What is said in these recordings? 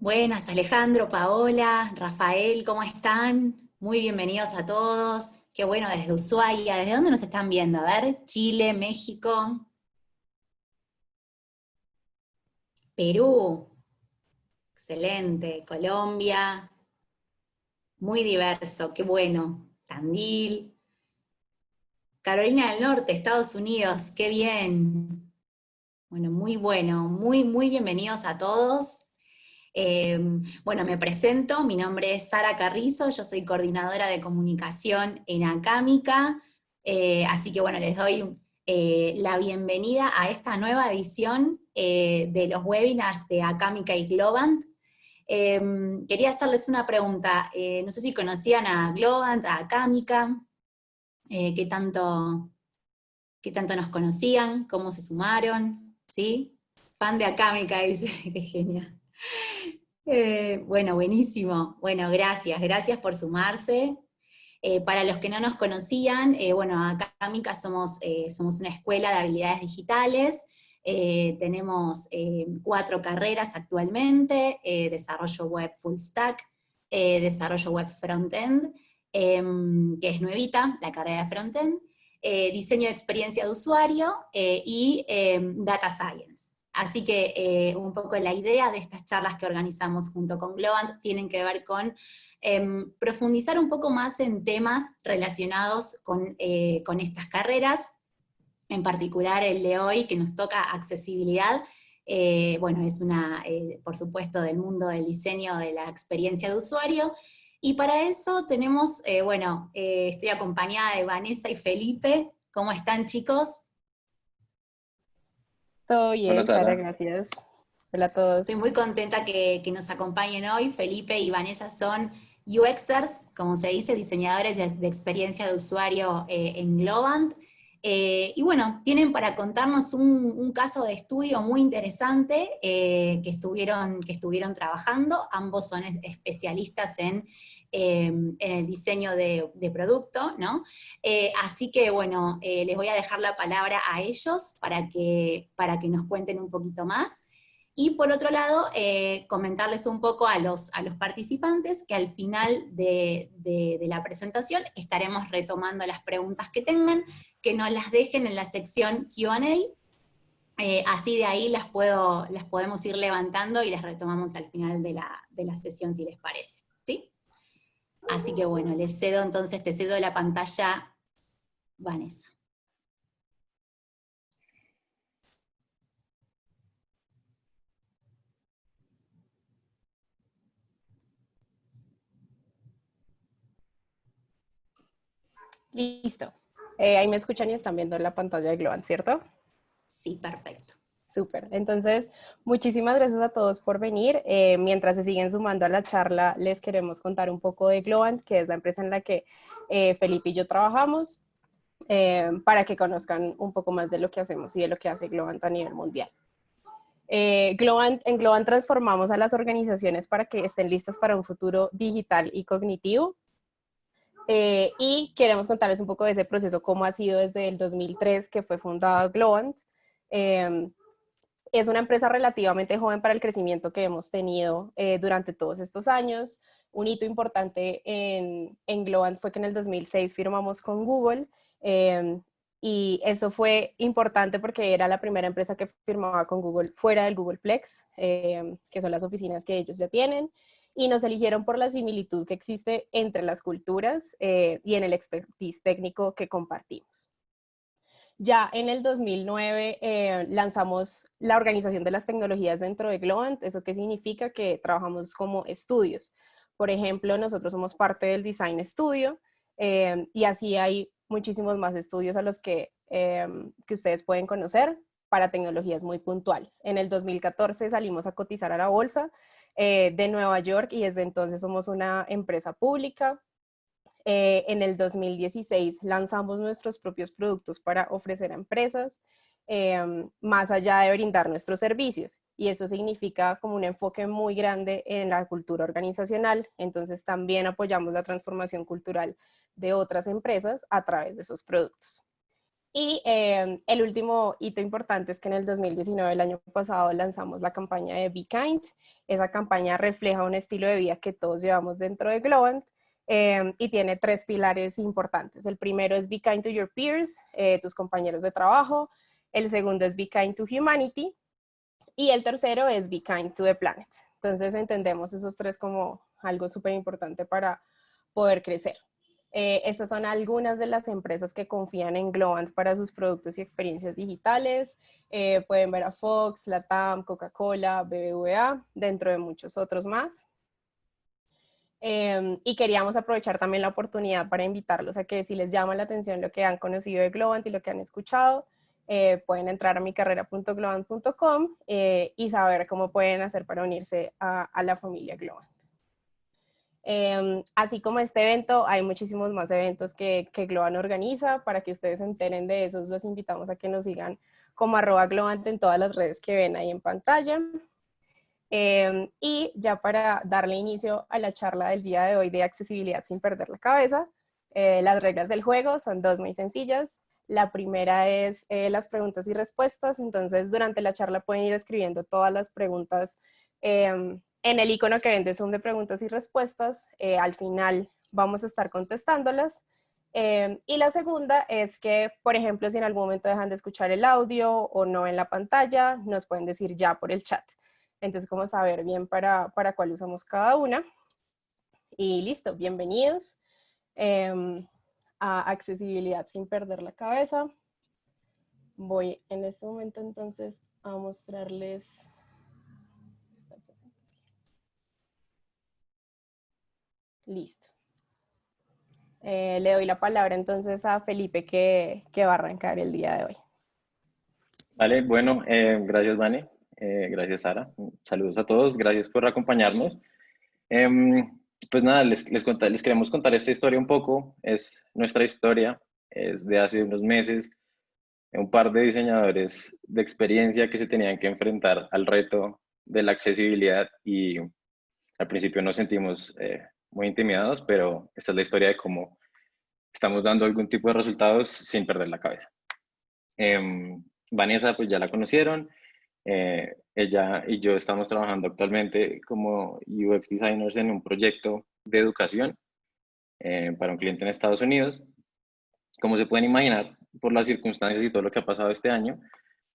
Buenas, Alejandro, Paola, Rafael, ¿cómo están? Muy bienvenidos a todos. Qué bueno desde Ushuaia. ¿Desde dónde nos están viendo? A ver, Chile, México, Perú, excelente, Colombia, muy diverso, qué bueno. Tandil, Carolina del Norte, Estados Unidos, qué bien. Bueno, muy bienvenidos a todos. Eh, bueno, me presento, mi nombre es Sara Carrizo, yo soy coordinadora de comunicación en Acámica, así que bueno, les doy la bienvenida a esta nueva edición de los webinars de Acámica y Globant. Eh, Quería hacerles una pregunta, no sé si conocían a Globant, a Acámica, eh, qué tanto, qué tanto nos conocían, cómo se sumaron, ¿sí? Fan de Acámica, dice, qué genial. Bueno, buenísimo. Bueno, gracias por sumarse. Para los que no nos conocían, bueno, acá Mica somos una escuela de habilidades digitales. Tenemos 4 carreras actualmente: desarrollo web full stack, desarrollo web frontend, que es nuevita, la carrera de frontend, diseño de experiencia de usuario y data science. Así que un poco la idea de estas charlas que organizamos junto con Globant tienen que ver con profundizar un poco más en temas relacionados con estas carreras, en particular el de hoy que nos toca accesibilidad. Bueno, es por supuesto, del mundo del diseño de la experiencia de usuario, y para eso tenemos, estoy acompañada de Vanessa y Felipe. ¿Cómo están, chicos? Todo Hola bien, Sara, Sara. gracias. Hola a Estoy todos. muy contenta que nos acompañen hoy. Felipe y Vanessa son UXers, como se dice, diseñadores de experiencia de usuario en Globant. Y bueno, tienen para contarnos un caso de estudio muy interesante que estuvieron trabajando. Ambos son especialistas en el diseño de producto, ¿no? Así que bueno, les voy a dejar la palabra a ellos para que nos cuenten un poquito más. Y por otro lado, comentarles un poco a los participantes que al final de la presentación estaremos retomando las preguntas que tengan, que nos las dejen en la sección Q&A, así de ahí las podemos ir levantando y las retomamos al final de la sesión, si les parece. ¿Sí? Así que bueno, te cedo la pantalla, Vanessa. Listo. Ahí me escuchan y están viendo la pantalla de Globan, ¿cierto? Sí, perfecto. Súper. Entonces, muchísimas gracias a todos por venir. Mientras se siguen sumando a la charla, les queremos contar un poco de Globant, que es la empresa en la que Felipe y yo trabajamos, para que conozcan un poco más de lo que hacemos y de lo que hace Globant a nivel mundial. En Globant transformamos a las organizaciones para que estén listas para un futuro digital y cognitivo. Y queremos contarles un poco de ese proceso, cómo ha sido desde el 2003 que fue fundada Globant. Eh, es una empresa relativamente joven para el crecimiento que hemos tenido durante todos estos años. Un hito importante en Globant fue que en el 2006 firmamos con Google, y eso fue importante porque era la primera empresa que firmaba con Google fuera del Googleplex, que son las oficinas que ellos ya tienen, y nos eligieron por la similitud que existe entre las culturas y en el expertise técnico que compartimos. Ya en el 2009 lanzamos la organización de las tecnologías dentro de Globant. ¿Eso qué significa? Que trabajamos como estudios. Por ejemplo, nosotros somos parte del Design Studio, y así hay muchísimos más estudios a los que ustedes pueden conocer para tecnologías muy puntuales. En el 2014 salimos a cotizar a la bolsa de Nueva York, y desde entonces somos una empresa pública. En el 2016 lanzamos nuestros propios productos para ofrecer a empresas, más allá de brindar nuestros servicios. Y eso significa como un enfoque muy grande en la cultura organizacional. Entonces también apoyamos la transformación cultural de otras empresas a través de esos productos. Y el último hito importante es que en el 2019, el año pasado, lanzamos la campaña de Be Kind. Esa campaña refleja un estilo de vida que todos llevamos dentro de Globant y tiene 3 pilares importantes. El primero es Be Kind to your peers, tus compañeros de trabajo. El segundo es Be Kind to humanity. Y el tercero es Be Kind to the planet. Entonces entendemos esos 3 como algo súper importante para poder crecer. Estas son algunas de las empresas que confían en Globant para sus productos y experiencias digitales. Pueden ver a Fox, Latam, Coca-Cola, BBVA, dentro de muchos otros más. Y queríamos aprovechar también la oportunidad para invitarlos a que si les llama la atención lo que han conocido de Globant y lo que han escuchado, pueden entrar a micarrera.globant.com y saber cómo pueden hacer para unirse a la familia Globant. Así como este evento, hay muchísimos más eventos que Globant organiza. Para que ustedes se enteren de esos, los invitamos a que nos sigan como @Globant en todas las redes que ven ahí en pantalla. Y ya para darle inicio a la charla del día de hoy de accesibilidad sin perder la cabeza, las reglas del juego son 2 muy sencillas. La primera es las preguntas y respuestas. Entonces, durante la charla pueden ir escribiendo todas las preguntas en el icono que ven de Zoom de preguntas y respuestas. Al final vamos a estar contestándolas. Y la segunda es que, por ejemplo, si en algún momento dejan de escuchar el audio o no en la pantalla, nos pueden decir ya por el chat. Entonces, como saber bien para cuál usamos cada una. Y listo, bienvenidos a accesibilidad sin perder la cabeza. Voy en este momento entonces a mostrarles esta presentación. Listo. Le doy la palabra entonces a Felipe que va a arrancar el día de hoy. Vale, bueno, gracias, Vane. Gracias, Sara. Saludos a todos. Gracias por acompañarnos. Pues nada, les queremos contar esta historia un poco. Es nuestra historia. Es de hace unos meses. Un par de diseñadores de experiencia que se tenían que enfrentar al reto de la accesibilidad y al principio nos sentimos muy intimidados, pero esta es la historia de cómo estamos dando algún tipo de resultados sin perder la cabeza. Vanessa, pues ya la conocieron. Ella y yo estamos trabajando actualmente como UX designers en un proyecto de educación para un cliente en Estados Unidos. Como se pueden imaginar, por las circunstancias y todo lo que ha pasado este año,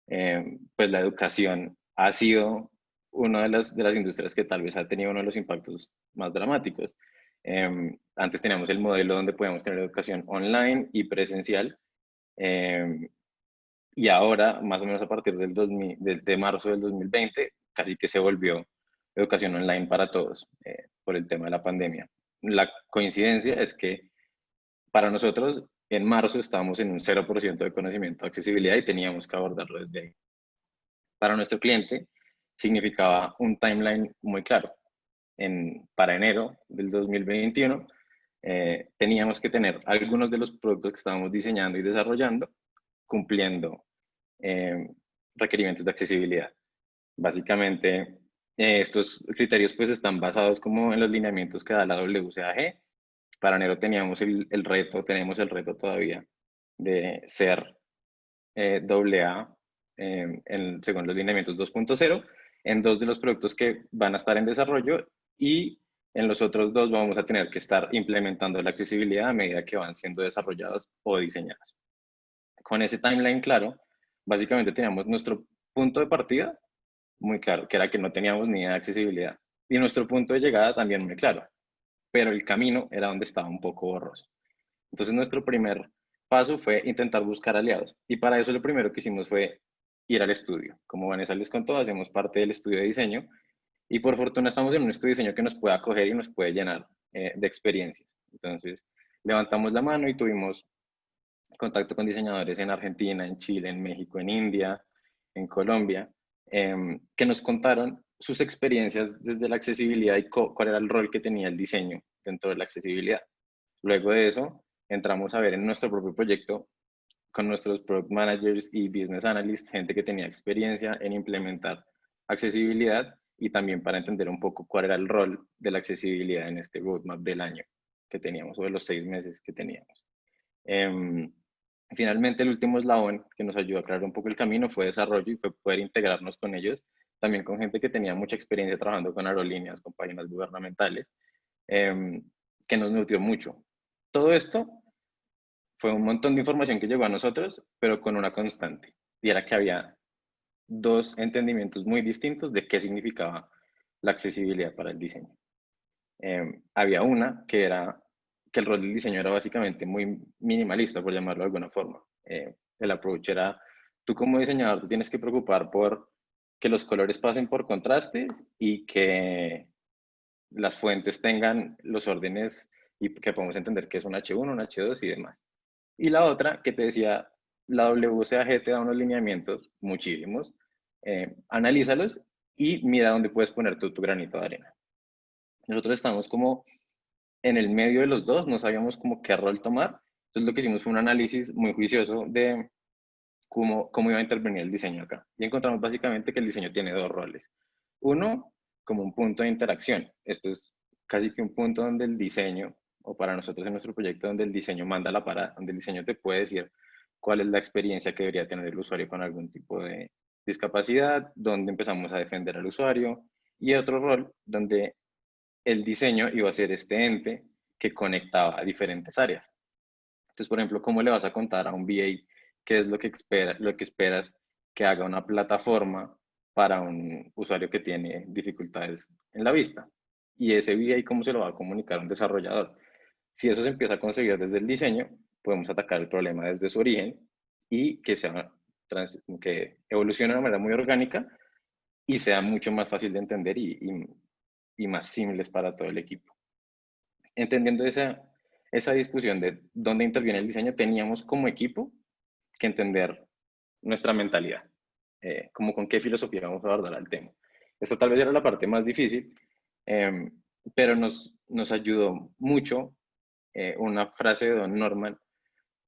pues la educación ha sido una de las industrias que tal vez ha tenido uno de los impactos más dramáticos. Antes teníamos el modelo donde podíamos tener educación online y presencial, y ahora, más o menos a partir de marzo del 2020, casi que se volvió educación online para todos por el tema de la pandemia. La coincidencia es que para nosotros, en marzo estábamos en un 0% de conocimiento de accesibilidad y teníamos que abordarlo desde ahí. Para nuestro cliente, significaba un timeline muy claro. Para enero del 2021, teníamos que tener algunos de los productos que estábamos diseñando y desarrollando cumpliendo requerimientos de accesibilidad. Básicamente, estos criterios pues están basados como en los lineamientos que da la WCAG. Para enero teníamos tenemos el reto todavía de ser AA según los lineamientos 2.0 en 2 de los productos que van a estar en desarrollo, y en los otros 2 vamos a tener que estar implementando la accesibilidad a medida que van siendo desarrollados o diseñados. Con ese timeline claro, básicamente teníamos nuestro punto de partida muy claro, que era que no teníamos ni idea de accesibilidad, y nuestro punto de llegada también muy claro, pero el camino era donde estaba un poco borroso. Entonces nuestro primer paso fue intentar buscar aliados, y para eso lo primero que hicimos fue ir al estudio. Como Vanessa les contó, hacemos parte del estudio de diseño, y por fortuna estamos en un estudio de diseño que nos puede acoger y nos puede llenar de experiencias. Entonces levantamos la mano y tuvimos contacto con diseñadores en Argentina, en Chile, en México, en India, en Colombia, que nos contaron sus experiencias desde la accesibilidad y cuál era el rol que tenía el diseño dentro de la accesibilidad. Luego de eso, entramos a ver en nuestro propio proyecto con nuestros product managers y business analysts, gente que tenía experiencia en implementar accesibilidad, y también para entender un poco cuál era el rol de la accesibilidad en este roadmap del año que teníamos, o de los 6 meses que teníamos. Finalmente, el último eslabón que nos ayudó a aclarar un poco el camino fue desarrollo y fue poder integrarnos con ellos, también con gente que tenía mucha experiencia trabajando con aerolíneas, con páginas gubernamentales, que nos nutrió mucho. Todo esto fue un montón de información que llegó a nosotros, pero con una constante, y era que había dos entendimientos muy distintos de qué significaba la accesibilidad para el diseño. Había una que era que el rol del diseño era básicamente muy minimalista, por llamarlo de alguna forma. El approach era, tú como diseñador te tienes que preocupar por que los colores pasen por contrastes y que las fuentes tengan los órdenes y que podamos entender qué es un H1, un H2 y demás. Y la otra que te decía, la WCAG te da unos lineamientos, muchísimos, analízalos y mira dónde puedes poner tu granito de arena. Nosotros estamos como en el medio de los dos, no sabíamos como qué rol tomar. Entonces lo que hicimos fue un análisis muy juicioso de cómo iba a intervenir el diseño acá. Y encontramos básicamente que el diseño tiene dos roles. Uno, como un punto de interacción. Esto es casi que un punto donde el diseño, o para nosotros en nuestro proyecto, donde el diseño manda la parada, donde el diseño te puede decir cuál es la experiencia que debería tener el usuario con algún tipo de discapacidad, donde empezamos a defender al usuario. Y otro rol donde el diseño iba a ser este ente que conectaba a diferentes áreas. Entonces, por ejemplo, ¿cómo le vas a contar a un VA qué es lo que esperas que haga una plataforma para un usuario que tiene dificultades en la vista? Y ese VA, ¿cómo se lo va a comunicar a un desarrollador? Si eso se empieza a conseguir desde el diseño, podemos atacar el problema desde su origen y que evolucione de una manera muy orgánica y sea mucho más fácil de entender y más simples para todo el equipo. Entendiendo esa discusión de dónde interviene el diseño, teníamos como equipo que entender nuestra mentalidad, como con qué filosofía vamos a abordar el tema. Esto tal vez era la parte más difícil, pero nos ayudó mucho una frase de Don Norman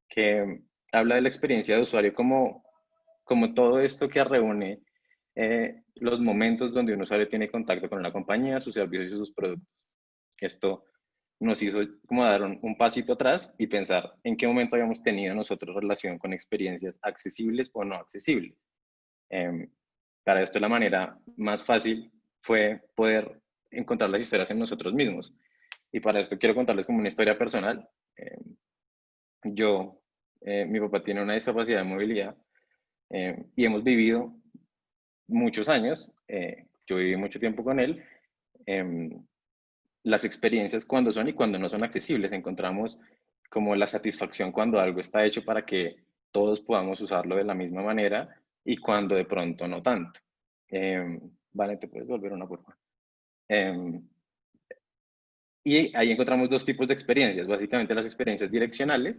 que habla de la experiencia de usuario como todo esto que reúne los momentos donde un usuario tiene contacto con una compañía, sus servicios y sus productos. Esto nos hizo como dar un pasito atrás y pensar en qué momento habíamos tenido nosotros relación con experiencias accesibles o no accesibles. Para esto la manera más fácil fue poder encontrar las historias en nosotros mismos. Y para esto quiero contarles como una historia personal. Mi papá tiene una discapacidad de movilidad y hemos vivido muchos años, yo viví mucho tiempo con él, las experiencias cuando son y cuando no son accesibles. Encontramos como la satisfacción cuando algo está hecho para que todos podamos usarlo de la misma manera y cuando de pronto no tanto. Vale, ¿te puedes volver una por favor? Y ahí encontramos dos tipos de experiencias, básicamente las experiencias direccionales,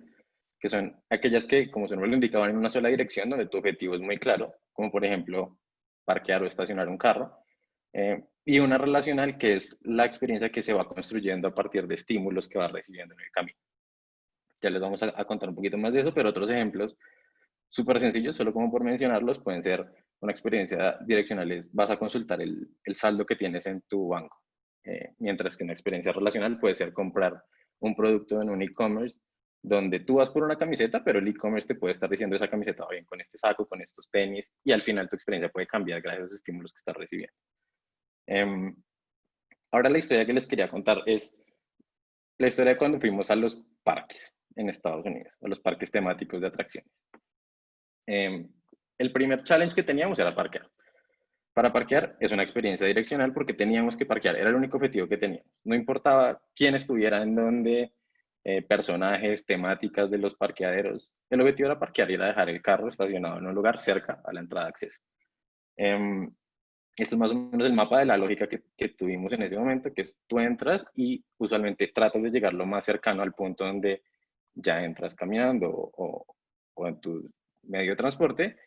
que son aquellas que, como su nombre lo indicaba, van en una sola dirección, donde tu objetivo es muy claro, como por ejemplo parquear o estacionar un carro, y una relacional, que es la experiencia que se va construyendo a partir de estímulos que va recibiendo en el camino. Ya les vamos a contar un poquito más de eso, pero otros ejemplos súper sencillos, solo como por mencionarlos, pueden ser una experiencia direccional, es vas a consultar el saldo que tienes en tu banco, mientras que una experiencia relacional puede ser comprar un producto en un e-commerce donde tú vas por una camiseta, pero el e-commerce te puede estar diciendo esa camiseta va bien con este saco, con estos tenis, y al final tu experiencia puede cambiar gracias a los estímulos que estás recibiendo. Ahora la historia que les quería contar es la historia de cuando fuimos a los parques en Estados Unidos, a los parques temáticos de atracciones. El primer challenge que teníamos era parquear. Para parquear es una experiencia direccional porque teníamos que parquear, era el único objetivo que teníamos. No importaba quién estuviera en dónde, personajes, temáticas de los parqueaderos. El objetivo era parquear y era dejar el carro estacionado en un lugar cerca a la entrada de acceso. Esto es más o menos el mapa de la lógica que tuvimos en ese momento, que es tú entras y usualmente tratas de llegar lo más cercano al punto donde ya entras caminando o en tu medio de transporte,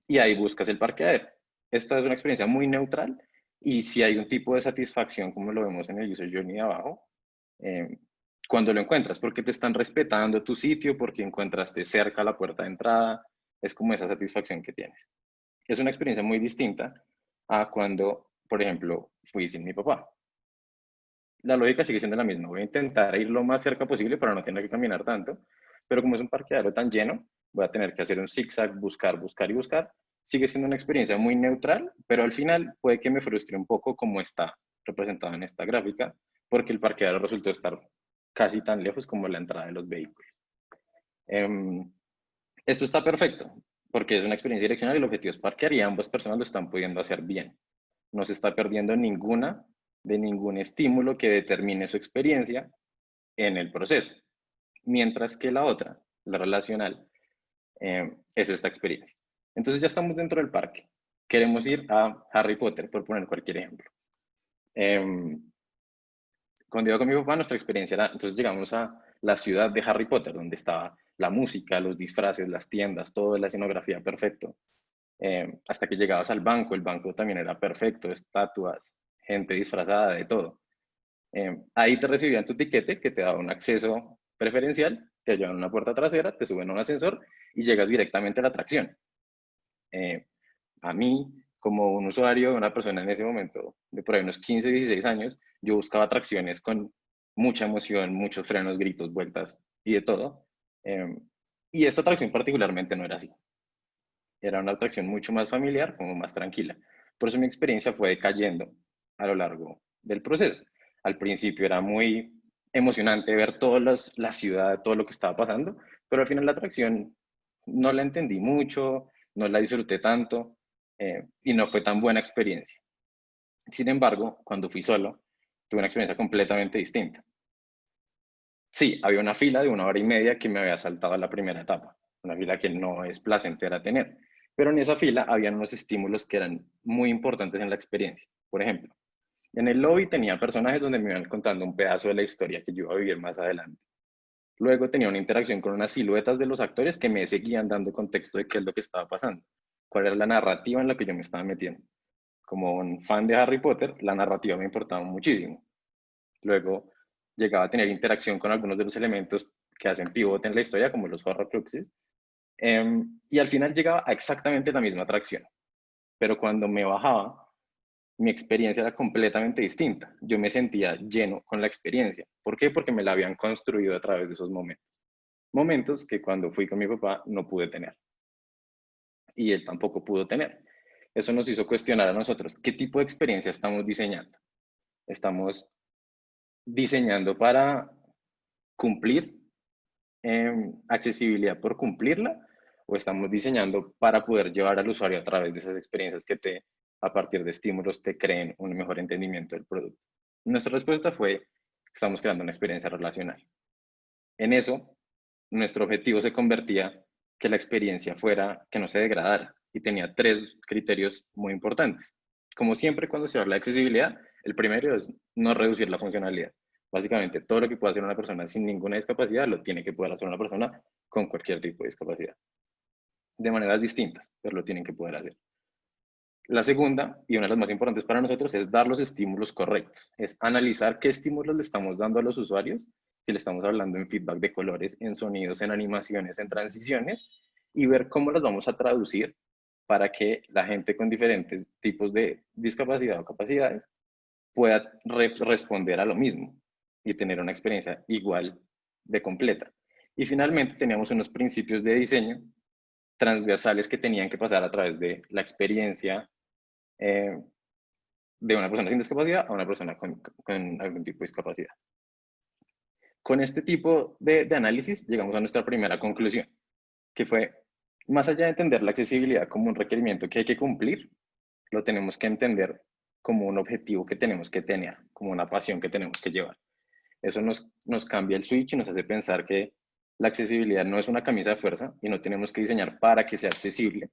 y ahí buscas el parqueadero. Esta es una experiencia muy neutral y si hay un tipo de satisfacción, como lo vemos en el User Journey de abajo, cuando lo encuentras, porque te están respetando tu sitio, porque encontraste cerca la puerta de entrada, es como esa satisfacción que tienes. Es una experiencia muy distinta a cuando, por ejemplo, fui sin mi papá. La lógica sigue siendo la misma. Voy a intentar ir lo más cerca posible para no tener que caminar tanto, pero como es un parqueadero tan lleno, voy a tener que hacer un zigzag, buscar, buscar y buscar. Sigue siendo una experiencia muy neutral, pero al final puede que me frustre un poco como está representado en esta gráfica, porque el parqueadero resultó estar casi tan lejos como la entrada de los vehículos. Esto está perfecto, porque es una experiencia direccional y el objetivo es parquear y ambas personas lo están pudiendo hacer bien. No se está perdiendo ningún estímulo que determine su experiencia en el proceso. Mientras que la otra, la relacional, es esta experiencia. Entonces ya estamos dentro del parque. Queremos ir a Harry Potter, por poner cualquier ejemplo. Cuando iba con mi papá, nuestra experiencia era, entonces llegamos a la ciudad de Harry Potter, donde estaba la música, los disfraces, las tiendas, toda la escenografía perfecto. Hasta que llegabas al banco, el banco también era perfecto, estatuas, gente disfrazada, de todo. Ahí te recibían tu tiquete que te daba un acceso preferencial, te llevan a una puerta trasera, te suben a un ascensor y llegas directamente a la atracción. A mí, como un usuario, una persona en ese momento de por ahí unos 15, 16 años, yo buscaba atracciones con mucha emoción, muchos frenos, gritos, vueltas y de todo. Y esta atracción particularmente no era así. Era una atracción mucho más familiar, como más tranquila. Por eso mi experiencia fue cayendo a lo largo del proceso. Al principio era muy emocionante ver la ciudad, todo lo que estaba pasando, pero al final la atracción no la entendí mucho, no la disfruté tanto y no fue tan buena experiencia. Sin embargo, cuando fui solo, tuve una experiencia completamente distinta. Sí, había una fila de 1 hora y media que me había saltado a la primera etapa, una fila que no es placentera tener, pero en esa fila habían unos estímulos que eran muy importantes en la experiencia. Por ejemplo, en el lobby tenía personajes donde me iban contando un pedazo de la historia que yo iba a vivir más adelante. Luego tenía una interacción con unas siluetas de los actores que me seguían dando contexto de qué es lo que estaba pasando, cuál era la narrativa en la que yo me estaba metiendo. Como un fan de Harry Potter, la narrativa me importaba muchísimo. Luego llegaba a tener interacción con algunos de los elementos que hacen pivote en la historia, como los horrocruxes, y al final llegaba a exactamente la misma atracción. Pero cuando me bajaba, mi experiencia era completamente distinta. Yo me sentía lleno con la experiencia. ¿Por qué? Porque me la habían construido a través de esos momentos. Momentos que cuando fui con mi papá no pude tener. Y él tampoco pudo tener. Eso nos hizo cuestionar a nosotros qué tipo de experiencia estamos diseñando. Estamos diseñando para cumplir accesibilidad por cumplirla, o estamos diseñando para poder llevar al usuario a través de esas experiencias que a partir de estímulos te creen un mejor entendimiento del producto. Nuestra respuesta fue, estamos creando una experiencia relacional. En eso, nuestro objetivo se convertía que la experiencia fuera, que no se degradara, y tenía 3 criterios muy importantes. Como siempre cuando se habla de accesibilidad, el primero es no reducir la funcionalidad. Básicamente, todo lo que pueda hacer una persona sin ninguna discapacidad lo tiene que poder hacer una persona con cualquier tipo de discapacidad. De maneras distintas, pero lo tienen que poder hacer. La segunda, y una de las más importantes para nosotros, es dar los estímulos correctos. Es analizar qué estímulos le estamos dando a los usuarios, si le estamos hablando en feedback de colores, en sonidos, en animaciones, en transiciones, y ver cómo los vamos a traducir para que la gente con diferentes tipos de discapacidad o capacidades pueda responder a lo mismo y tener una experiencia igual de completa. Y finalmente teníamos unos principios de diseño transversales que tenían que pasar a través de la experiencia de una persona sin discapacidad a una persona con algún tipo de discapacidad. Con este tipo de análisis llegamos a nuestra primera conclusión, que fue, más allá de entender la accesibilidad como un requerimiento que hay que cumplir, lo tenemos que entender como un objetivo que tenemos que tener, como una pasión que tenemos que llevar. Eso nos cambia el switch y nos hace pensar que la accesibilidad no es una camisa de fuerza y no tenemos que diseñar para que sea accesible,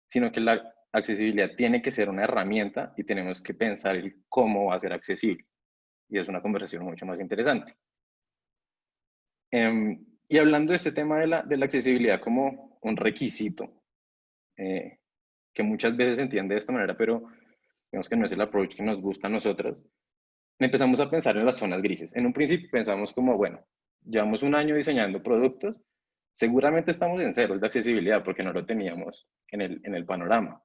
sino que la accesibilidad tiene que ser una herramienta y tenemos que pensar el cómo va a ser accesible. Y es una conversación mucho más interesante. Y hablando de este tema de la accesibilidad como un requisito, que muchas veces se entiende de esta manera, pero digamos que no es el approach que nos gusta a nosotros, empezamos a pensar en las zonas grises. En un principio pensamos como, bueno, llevamos un año diseñando productos, seguramente estamos en ceros de accesibilidad porque no lo teníamos en el panorama.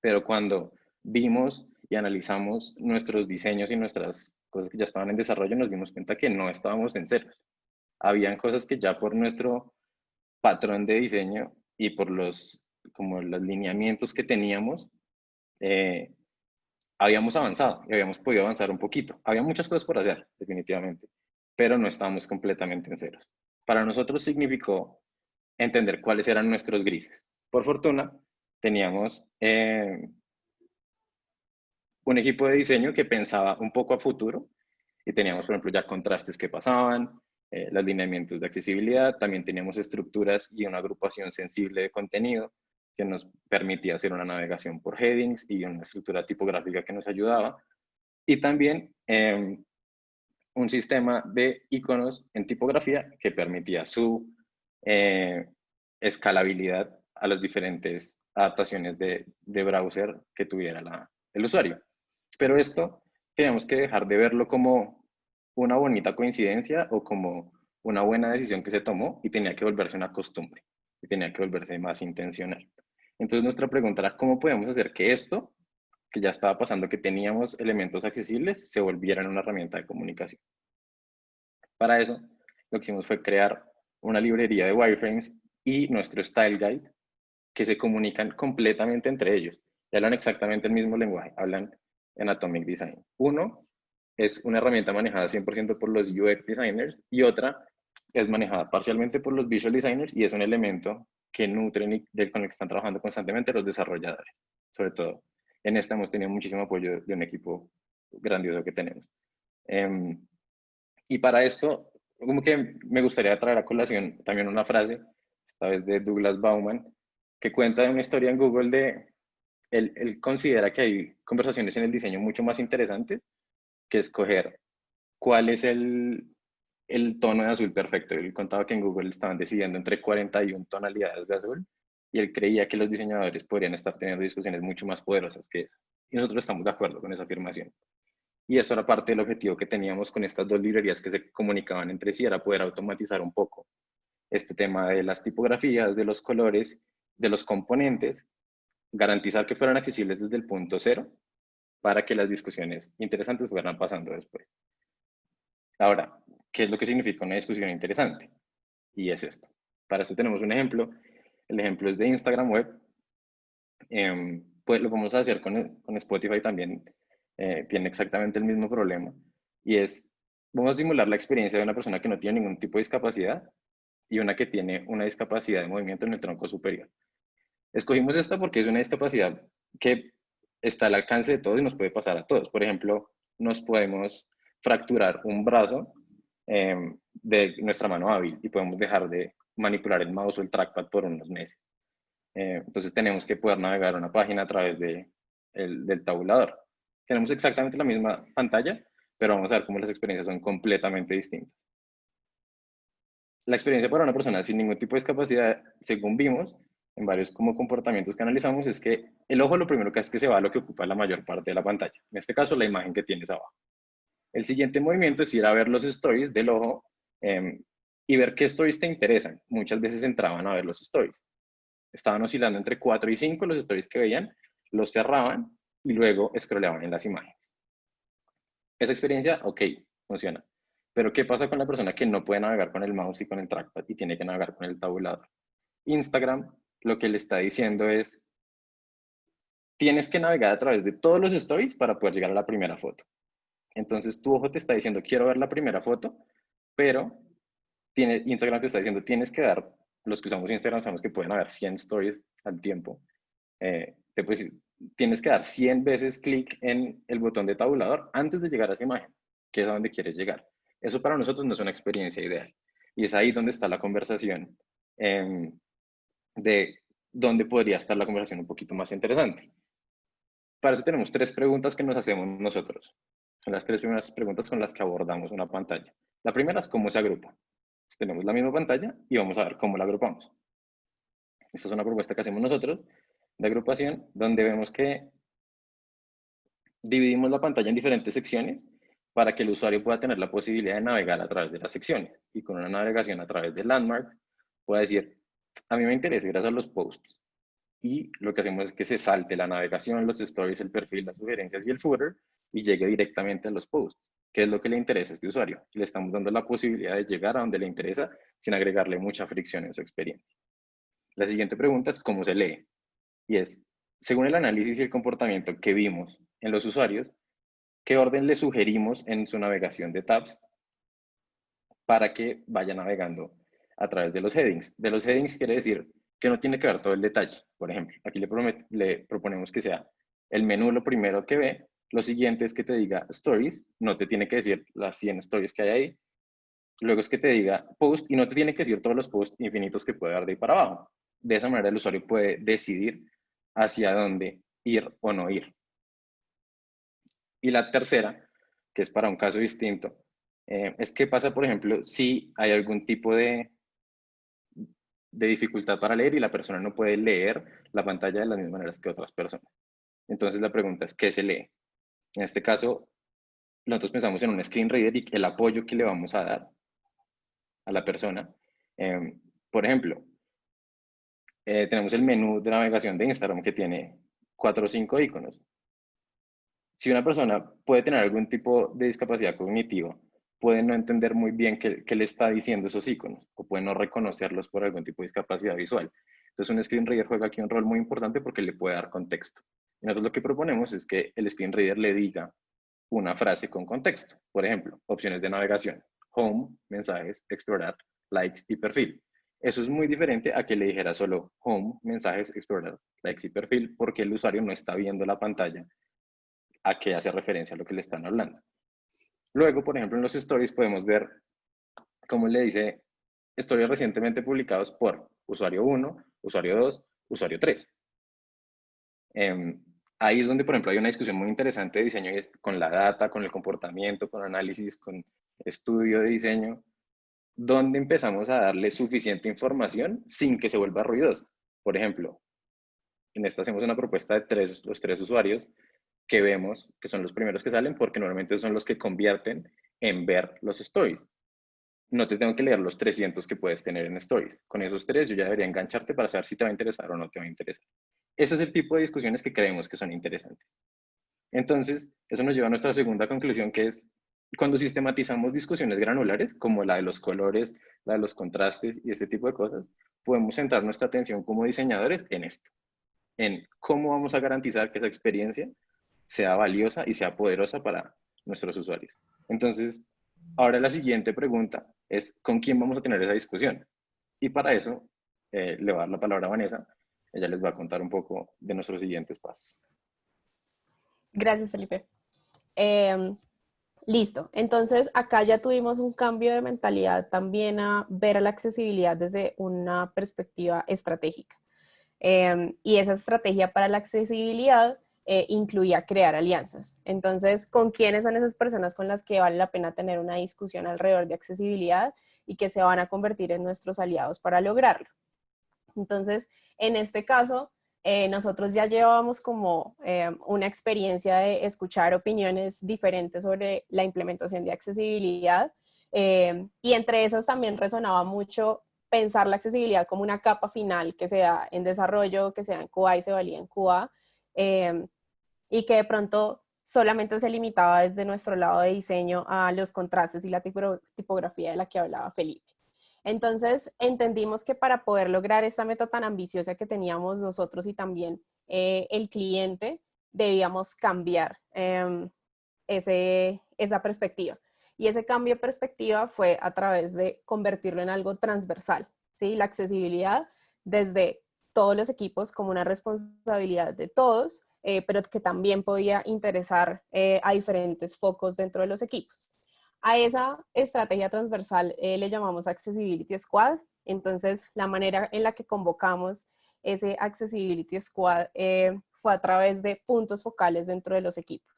Pero cuando vimos y analizamos nuestros diseños y nuestras cosas que ya estaban en desarrollo, nos dimos cuenta que no estábamos en ceros. habían cosas que ya por nuestro patrón de diseño y por como los lineamientos que teníamos, habíamos avanzado y habíamos podido avanzar un poquito. Había muchas cosas por hacer, definitivamente, pero no estábamos completamente en ceros. Para nosotros significó entender cuáles eran nuestros grises. Por fortuna, teníamos un equipo de diseño que pensaba un poco a futuro y teníamos, por ejemplo, ya contrastes que pasaban, los lineamientos de accesibilidad, también teníamos estructuras y una agrupación sensible de contenido que nos permitía hacer una navegación por headings y una estructura tipográfica que nos ayudaba. Y también un sistema de iconos en tipografía que permitía su escalabilidad a las diferentes adaptaciones de browser que tuviera el usuario. Pero esto tenemos que dejar de verlo como una bonita coincidencia o como una buena decisión que se tomó y tenía que volverse una costumbre y tenía que volverse más intencional. Entonces nuestra pregunta era, ¿cómo podemos hacer que esto, que ya estaba pasando, que teníamos elementos accesibles, se volviera en una herramienta de comunicación? Para eso, lo que hicimos fue crear una librería de wireframes y nuestro style guide que se comunican completamente entre ellos y hablan exactamente el mismo lenguaje, hablan en Atomic Design. Uno es una herramienta manejada 100% por los UX designers y otra es manejada parcialmente por los visual designers y es un elemento que nutren y con el que están trabajando constantemente los desarrolladores, sobre todo. En esta hemos tenido muchísimo apoyo de un equipo grandioso que tenemos. Y para esto, como que me gustaría traer a colación también una frase, esta vez de Douglas Bauman, que cuenta una historia en Google de, él considera que hay conversaciones en el diseño mucho más interesantes que escoger cuál es el tono de azul perfecto. Él contaba que en Google estaban decidiendo entre 41 tonalidades de azul y él creía que los diseñadores podrían estar teniendo discusiones mucho más poderosas que eso. Y nosotros estamos de acuerdo con esa afirmación. Y eso era parte del objetivo que teníamos con estas dos librerías que se comunicaban entre sí, era poder automatizar un poco este tema de las tipografías, de los colores, de los componentes, garantizar que fueran accesibles desde el punto cero para que las discusiones interesantes fueran pasando después. Ahora, ¿qué es lo que significa una discusión interesante? Y es esto. Para esto tenemos un ejemplo. El ejemplo es de Instagram Web. Pues lo vamos a hacer con Spotify también. Tiene exactamente el mismo problema. Y es, vamos a simular la experiencia de una persona que no tiene ningún tipo de discapacidad y una que tiene una discapacidad de movimiento en el tronco superior. Escogimos esta porque es una discapacidad que está al alcance de todos y nos puede pasar a todos. Por ejemplo, nos podemos fracturar un brazo de nuestra mano hábil y podemos dejar de manipular el mouse o el trackpad por unos meses. Entonces tenemos que poder navegar una página a través del tabulador. Tenemos exactamente la misma pantalla, pero vamos a ver cómo las experiencias son completamente distintas. La experiencia para una persona sin ningún tipo de discapacidad, según vimos, en varios como comportamientos que analizamos, es que el ojo lo primero que hace es que se va a lo que ocupa la mayor parte de la pantalla. En este caso, la imagen que tienes abajo. El siguiente movimiento es ir a ver los stories del ojo y ver qué stories te interesan. Muchas veces entraban a ver los stories. Estaban oscilando entre 4 y 5 los stories que veían, los cerraban y luego scrolleaban en las imágenes. Esa experiencia, ok, funciona. Pero ¿qué pasa con la persona que no puede navegar con el mouse y con el trackpad y tiene que navegar con el tabulador? Instagram lo que le está diciendo es, tienes que navegar a través de todos los stories para poder llegar a la primera foto. Entonces tu ojo te está diciendo, quiero ver la primera foto, pero Instagram te está diciendo, tienes que dar, los que usamos Instagram sabemos que pueden haber 100 stories al tiempo. Te puede decir, tienes que dar 100 veces clic en el botón de tabulador antes de llegar a esa imagen, que es a donde quieres llegar. Eso para nosotros no es una experiencia ideal. Y es ahí donde está la conversación de dónde podría estar la conversación un poquito más interesante. Para eso tenemos 3 preguntas que nos hacemos nosotros. Son las 3 primeras preguntas con las que abordamos una pantalla. La primera es cómo se agrupa. Pues tenemos la misma pantalla y vamos a ver cómo la agrupamos. Esta es una propuesta que hacemos nosotros de agrupación, donde vemos que dividimos la pantalla en diferentes secciones para que el usuario pueda tener la posibilidad de navegar a través de las secciones y con una navegación a través de landmarks pueda decir, a mí me interesa ir a los posts. Y lo que hacemos es que se salte la navegación, los stories, el perfil, las sugerencias y el footer y llegue directamente a los posts. qué es lo que le interesa a este usuario. Y le estamos dando la posibilidad de llegar a donde le interesa sin agregarle mucha fricción en su experiencia. La siguiente pregunta es cómo se lee. Y es, según el análisis y el comportamiento que vimos en los usuarios, ¿qué orden le sugerimos en su navegación de tabs para que vaya navegando a través de los headings? De los headings quiere decir que no tiene que ver todo el detalle. Por ejemplo, aquí le proponemos que sea el menú lo primero que ve, lo siguiente es que te diga stories, no te tiene que decir las 100 stories que hay ahí, luego es que te diga post y no te tiene que decir todos los posts infinitos que puede dar de ahí para abajo. De esa manera el usuario puede decidir hacia dónde ir o no ir. Y la tercera, que es para un caso distinto, es qué pasa, por ejemplo, si hay algún tipo de dificultad para leer y la persona no puede leer la pantalla de las mismas maneras que otras personas. Entonces la pregunta es, ¿qué se lee? En este caso, nosotros pensamos en un screen reader y el apoyo que le vamos a dar a la persona. Por ejemplo, tenemos el menú de navegación de Instagram que tiene 4 o 5 iconos. Si una persona puede tener algún tipo de discapacidad cognitiva, puede no entender muy bien qué le está diciendo esos iconos, o puede no reconocerlos por algún tipo de discapacidad visual. Entonces, un screen reader juega aquí un rol muy importante porque le puede dar contexto. Y nosotros lo que proponemos es que el screen reader le diga una frase con contexto. Por ejemplo, opciones de navegación: home, mensajes, explorar, likes y perfil. Eso es muy diferente a que le dijera solo home, mensajes, explorar, likes y perfil, porque el usuario no está viendo la pantalla a qué hace referencia a lo que le están hablando. Luego, por ejemplo, en los stories podemos ver cómo le dice stories recientemente publicados por usuario 1, usuario 2, usuario 3. Ahí es donde, por ejemplo, hay una discusión muy interesante de diseño y es con la data, con el comportamiento, con análisis, con estudio de diseño, donde empezamos a darle suficiente información sin que se vuelva ruidosa. Por ejemplo, en esta hacemos una propuesta de los tres usuarios que vemos que son los primeros que salen porque normalmente son los que convierten en ver los stories. No te tengo que leer los 300 que puedes tener en stories. Con esos 3 yo ya debería engancharte para saber si te va a interesar o no te va a interesar. Ese es el tipo de discusiones que creemos que son interesantes. Entonces, eso nos lleva a nuestra segunda conclusión, que es cuando sistematizamos discusiones granulares, como la de los colores, la de los contrastes y este tipo de cosas, podemos centrar nuestra atención como diseñadores en esto, en cómo vamos a garantizar que esa experiencia sea valiosa y sea poderosa para nuestros usuarios. Entonces, ahora la siguiente pregunta es, ¿con quién vamos a tener esa discusión? Y para eso, le voy a dar la palabra a Vanessa. Ella les va a contar un poco de nuestros siguientes pasos. Gracias, Felipe. Listo. Entonces, acá ya tuvimos un cambio de mentalidad también a ver a la accesibilidad desde una perspectiva estratégica. Y esa estrategia para la accesibilidad incluía crear alianzas. Entonces, ¿con quiénes son esas personas con las que vale la pena tener una discusión alrededor de accesibilidad y que se van a convertir en nuestros aliados para lograrlo? Entonces, en este caso, nosotros ya llevábamos como una experiencia de escuchar opiniones diferentes sobre la implementación de accesibilidad, y entre esas también resonaba mucho pensar la accesibilidad como una capa final que se da en desarrollo, que se da en QA y se valida en QA, y que de pronto solamente se limitaba desde nuestro lado de diseño a los contrastes y la tipografía de la que hablaba Felipe. Entonces entendimos que para poder lograr esta meta tan ambiciosa que teníamos nosotros y también el cliente, debíamos cambiar esa perspectiva. Y ese cambio de perspectiva fue a través de convertirlo en algo transversal, ¿sí? La accesibilidad desde todos los equipos como una responsabilidad de todos, pero que también podía interesar a diferentes focos dentro de los equipos. A esa estrategia transversal le llamamos Accessibility Squad. Entonces, la manera en la que convocamos ese Accessibility Squad fue a través de puntos focales dentro de los equipos.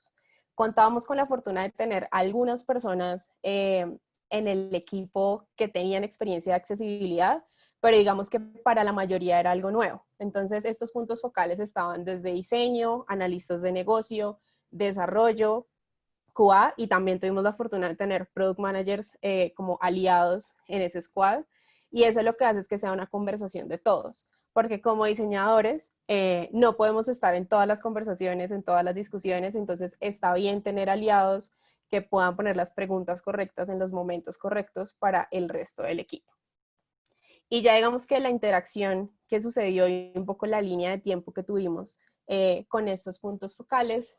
Contábamos con la fortuna de tener algunas personas en el equipo que tenían experiencia de accesibilidad, pero digamos que para la mayoría era algo nuevo. Entonces, estos puntos focales estaban desde diseño, analistas de negocio, desarrollo, QA, y también tuvimos la fortuna de tener product managers como aliados en ese squad, y eso lo que hace es que sea una conversación de todos, porque como diseñadores no podemos estar en todas las conversaciones, en todas las discusiones, entonces está bien tener aliados que puedan poner las preguntas correctas en los momentos correctos para el resto del equipo. Y ya digamos que la interacción que sucedió y un poco la línea de tiempo que tuvimos con estos puntos focales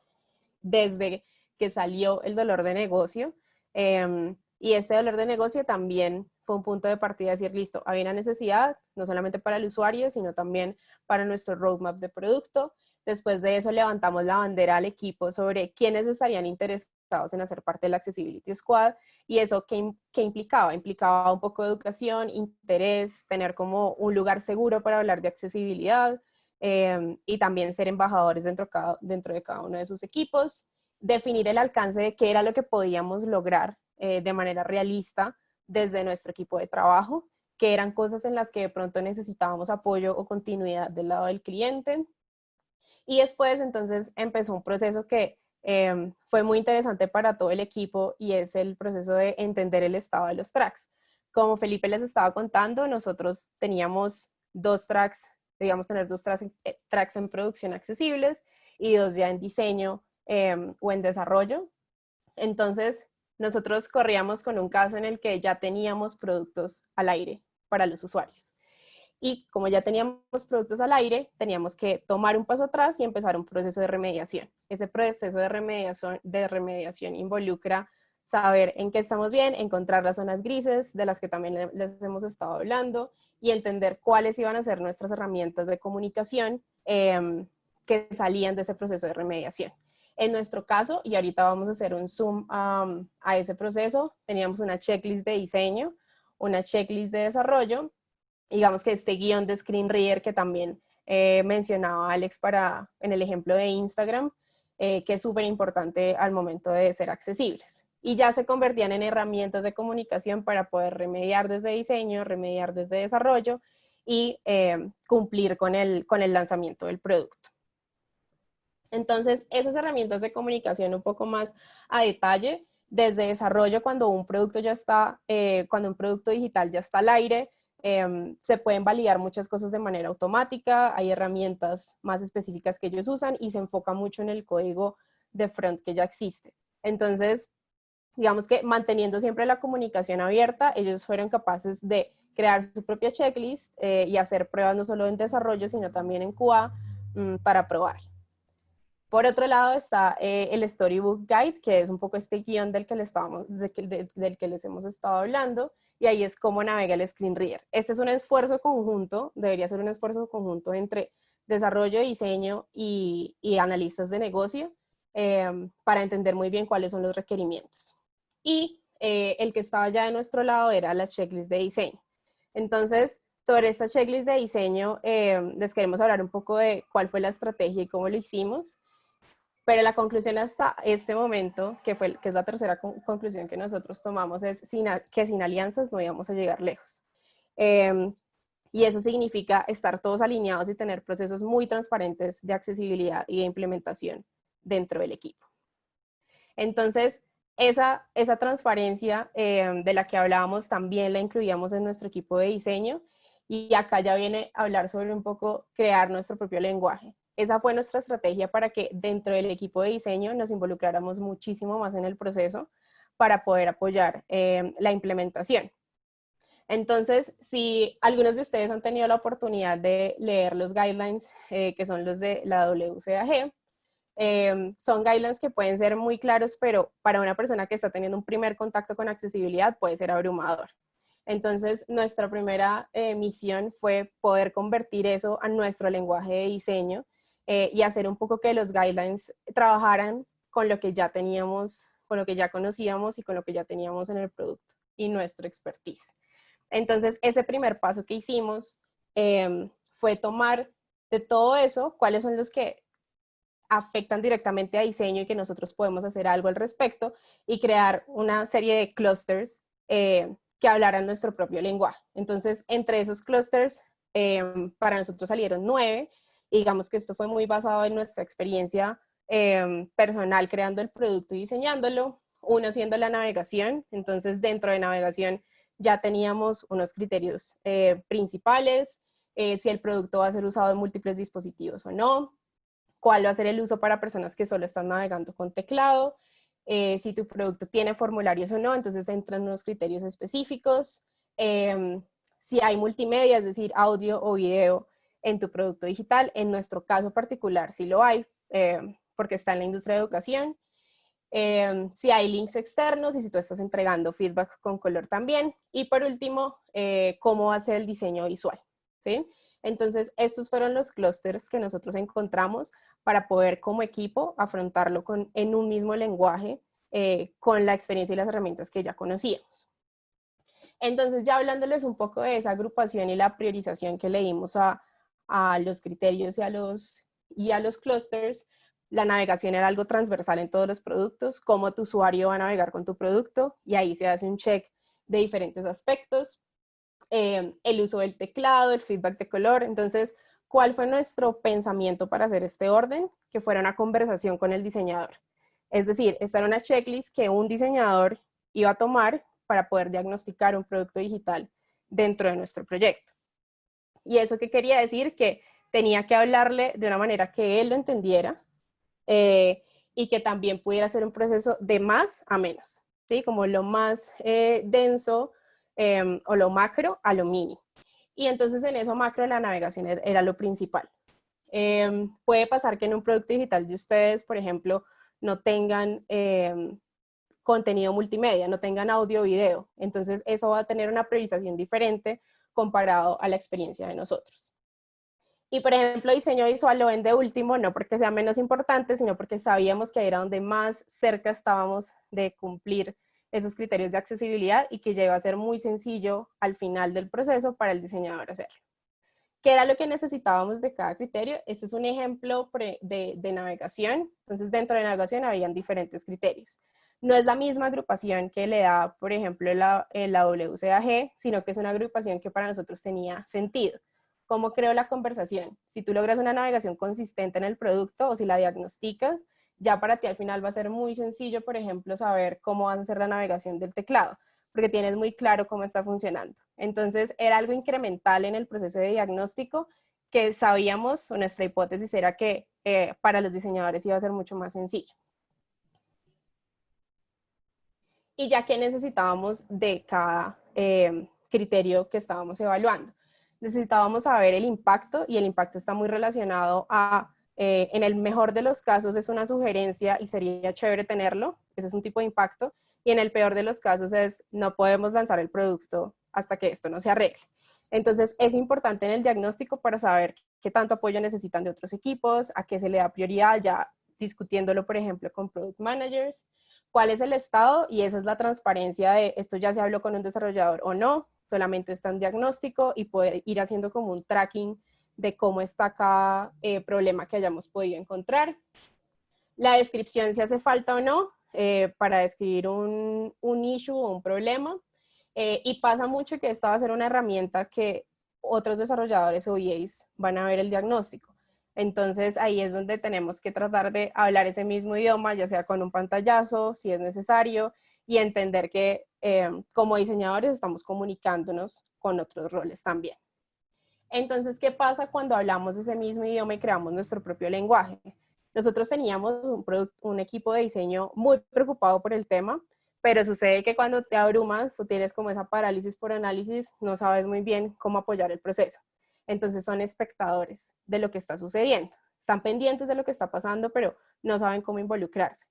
desde que salió el dolor de negocio. Y este dolor de negocio también fue un punto de partida de decir, listo, había una necesidad, no solamente para el usuario, sino también para nuestro roadmap de producto. Después de eso levantamos la bandera al equipo sobre quiénes estarían interesados en hacer parte de la Accessibility Squad. ¿Y eso qué implicaba? Implicaba un poco de educación, interés, tener como un lugar seguro para hablar de accesibilidad, y también ser embajadores dentro de cada uno de sus equipos, definir el alcance de qué era lo que podíamos lograr de manera realista desde nuestro equipo de trabajo, qué eran cosas en las que de pronto necesitábamos apoyo o continuidad del lado del cliente. Y después entonces empezó un proceso que fue muy interesante para todo el equipo y es el proceso de entender el estado de los tracks. Como Felipe les estaba contando, nosotros teníamos 2 tracks, debíamos tener 2 tracks en producción accesibles y 2 ya en diseño o en desarrollo. Entonces, nosotros corríamos con un caso en el que ya teníamos productos al aire para los usuarios. Y como ya teníamos productos al aire, teníamos que tomar un paso atrás y empezar un proceso de remediación. Ese proceso de remediación involucra saber en qué estamos bien, encontrar las zonas grises de las que también les hemos estado hablando y entender cuáles iban a ser nuestras herramientas de comunicación que salían de ese proceso de remediación. En nuestro caso, y ahorita vamos a hacer un zoom a ese proceso, teníamos una checklist de diseño, una checklist de desarrollo, digamos que este guión de Screen Reader que también mencionaba Alex en el ejemplo de Instagram, que es súper importante al momento de ser accesibles. Y ya se convertían en herramientas de comunicación para poder remediar desde diseño, remediar desde desarrollo y cumplir con el lanzamiento del producto. Entonces, esas herramientas de comunicación un poco más a detalle, desde desarrollo, cuando un producto cuando un producto digital ya está al aire, se pueden validar muchas cosas de manera automática, hay herramientas más específicas que ellos usan y se enfoca mucho en el código de front que ya existe. Entonces, digamos que manteniendo siempre la comunicación abierta, ellos fueron capaces de crear su propia checklist y hacer pruebas no solo en desarrollo, sino también en QA para probar. Por otro lado está el Storybook Guide, que es un poco este guión del que les hemos estado hablando, y ahí es cómo navega el Screen Reader. Este es un esfuerzo conjunto, debería ser un esfuerzo conjunto entre desarrollo, diseño y analistas de negocio para entender muy bien cuáles son los requerimientos. Y el que estaba ya de nuestro lado era la checklist de diseño. Entonces, sobre esta checklist de diseño, les queremos hablar un poco de cuál fue la estrategia y cómo lo hicimos. Pero la conclusión hasta este momento, que es la tercera conclusión que nosotros tomamos, es que sin alianzas no íbamos a llegar lejos. Y eso significa estar todos alineados y tener procesos muy transparentes de accesibilidad y de implementación dentro del equipo. Entonces, esa transparencia de la que hablábamos también la incluíamos en nuestro equipo de diseño, y acá ya viene a hablar sobre un poco crear nuestro propio lenguaje. Esa fue nuestra estrategia para que dentro del equipo de diseño nos involucráramos muchísimo más en el proceso para poder apoyar la implementación. Entonces, si algunos de ustedes han tenido la oportunidad de leer los guidelines, que son los de la WCAG, son guidelines que pueden ser muy claros, pero para una persona que está teniendo un primer contacto con accesibilidad puede ser abrumador. Entonces, nuestra primera misión fue poder convertir eso a nuestro lenguaje de diseño y hacer un poco que los guidelines trabajaran con lo que ya teníamos, con lo que ya conocíamos y con lo que ya teníamos en el producto y nuestro expertise. Entonces, ese primer paso que hicimos fue tomar de todo eso, cuáles son los que afectan directamente a diseño y que nosotros podemos hacer algo al respecto, y crear una serie de clusters que hablaran nuestro propio lenguaje. Entonces, entre esos clusters, para nosotros salieron 9, y digamos que esto fue muy basado en nuestra experiencia personal creando el producto y diseñándolo. Uno siendo la navegación. Entonces, dentro de navegación ya teníamos unos criterios principales, si el producto va a ser usado en múltiples dispositivos o no, cuál va a ser el uso para personas que solo están navegando con teclado, si tu producto tiene formularios o no, entonces entran unos criterios específicos, si hay multimedia, es decir, audio o video en tu producto digital, en nuestro caso particular sí lo hay, porque está en la industria de educación, si hay links externos y si tú estás entregando feedback con color también, y por último, cómo va a ser el diseño visual, ¿sí? Entonces, estos fueron los clústeres que nosotros encontramos para poder como equipo afrontarlo en un mismo lenguaje, con la experiencia y las herramientas que ya conocíamos. Entonces, ya hablándoles un poco de esa agrupación y la priorización que le dimos a los criterios y a los clusters, la navegación era algo transversal en todos los productos, cómo tu usuario va a navegar con tu producto, y ahí se hace un check de diferentes aspectos. El uso del teclado, el feedback de color. Entonces, ¿cuál fue nuestro pensamiento para hacer este orden? Que fuera una conversación con el diseñador. Es decir, esta era una checklist que un diseñador iba a tomar para poder diagnosticar un producto digital dentro de nuestro proyecto. ¿Y eso qué quería decir? Que tenía que hablarle de una manera que él lo entendiera, y que también pudiera ser un proceso de más a menos, ¿sí? Como lo más denso o lo macro a lo mini. Y entonces en eso macro la navegación era lo principal. Puede pasar que en un producto digital de ustedes, por ejemplo, no tengan contenido multimedia, no tengan audio o video. Entonces eso va a tener una priorización diferente comparado a la experiencia de nosotros. Y por ejemplo, diseño visual lo ven de último, no porque sea menos importante, sino porque sabíamos que era donde más cerca estábamos de cumplir esos criterios de accesibilidad y que ya iba a ser muy sencillo al final del proceso para el diseñador hacerlo. ¿Qué era lo que necesitábamos de cada criterio? Este es un ejemplo de navegación. Entonces, dentro de navegación habían diferentes criterios. No es la misma agrupación que le da, por ejemplo, la WCAG, sino que es una agrupación que para nosotros tenía sentido. ¿Cómo creo la conversación? Si tú logras una navegación consistente en el producto o si la diagnosticas, ya para ti al final va a ser muy sencillo, por ejemplo, saber cómo vas a hacer la navegación del teclado, porque tienes muy claro cómo está funcionando. Entonces, era algo incremental en el proceso de diagnóstico que sabíamos, o nuestra hipótesis era que para los diseñadores iba a ser mucho más sencillo. Y ya que necesitábamos de cada criterio que estábamos evaluando. Necesitábamos saber el impacto, y el impacto está muy relacionado a, en el mejor de los casos es una sugerencia y sería chévere tenerlo, ese es un tipo de impacto, y en el peor de los casos es no podemos lanzar el producto hasta que esto no se arregle. Entonces es importante en el diagnóstico para saber qué tanto apoyo necesitan de otros equipos, a qué se le da prioridad, ya discutiéndolo por ejemplo con product managers, cuál es el estado, y esa es la transparencia de esto ya se habló con un desarrollador o no, solamente está en diagnóstico, y poder ir haciendo como un tracking de cómo está cada problema que hayamos podido encontrar. La descripción, si hace falta o no, para describir un issue o un problema. Y pasa mucho que esta va a ser una herramienta que otros desarrolladores o VAs van a ver el diagnóstico. Entonces ahí es donde tenemos que tratar de hablar ese mismo idioma, ya sea con un pantallazo, si es necesario, y entender que como diseñadores estamos comunicándonos con otros roles también. Entonces, ¿qué pasa cuando hablamos ese mismo idioma y creamos nuestro propio lenguaje? Nosotros teníamos un equipo de diseño muy preocupado por el tema, pero sucede que cuando te abrumas o tienes como esa parálisis por análisis, no sabes muy bien cómo apoyar el proceso. Entonces son espectadores de lo que está sucediendo. Están pendientes de lo que está pasando, pero no saben cómo involucrarse.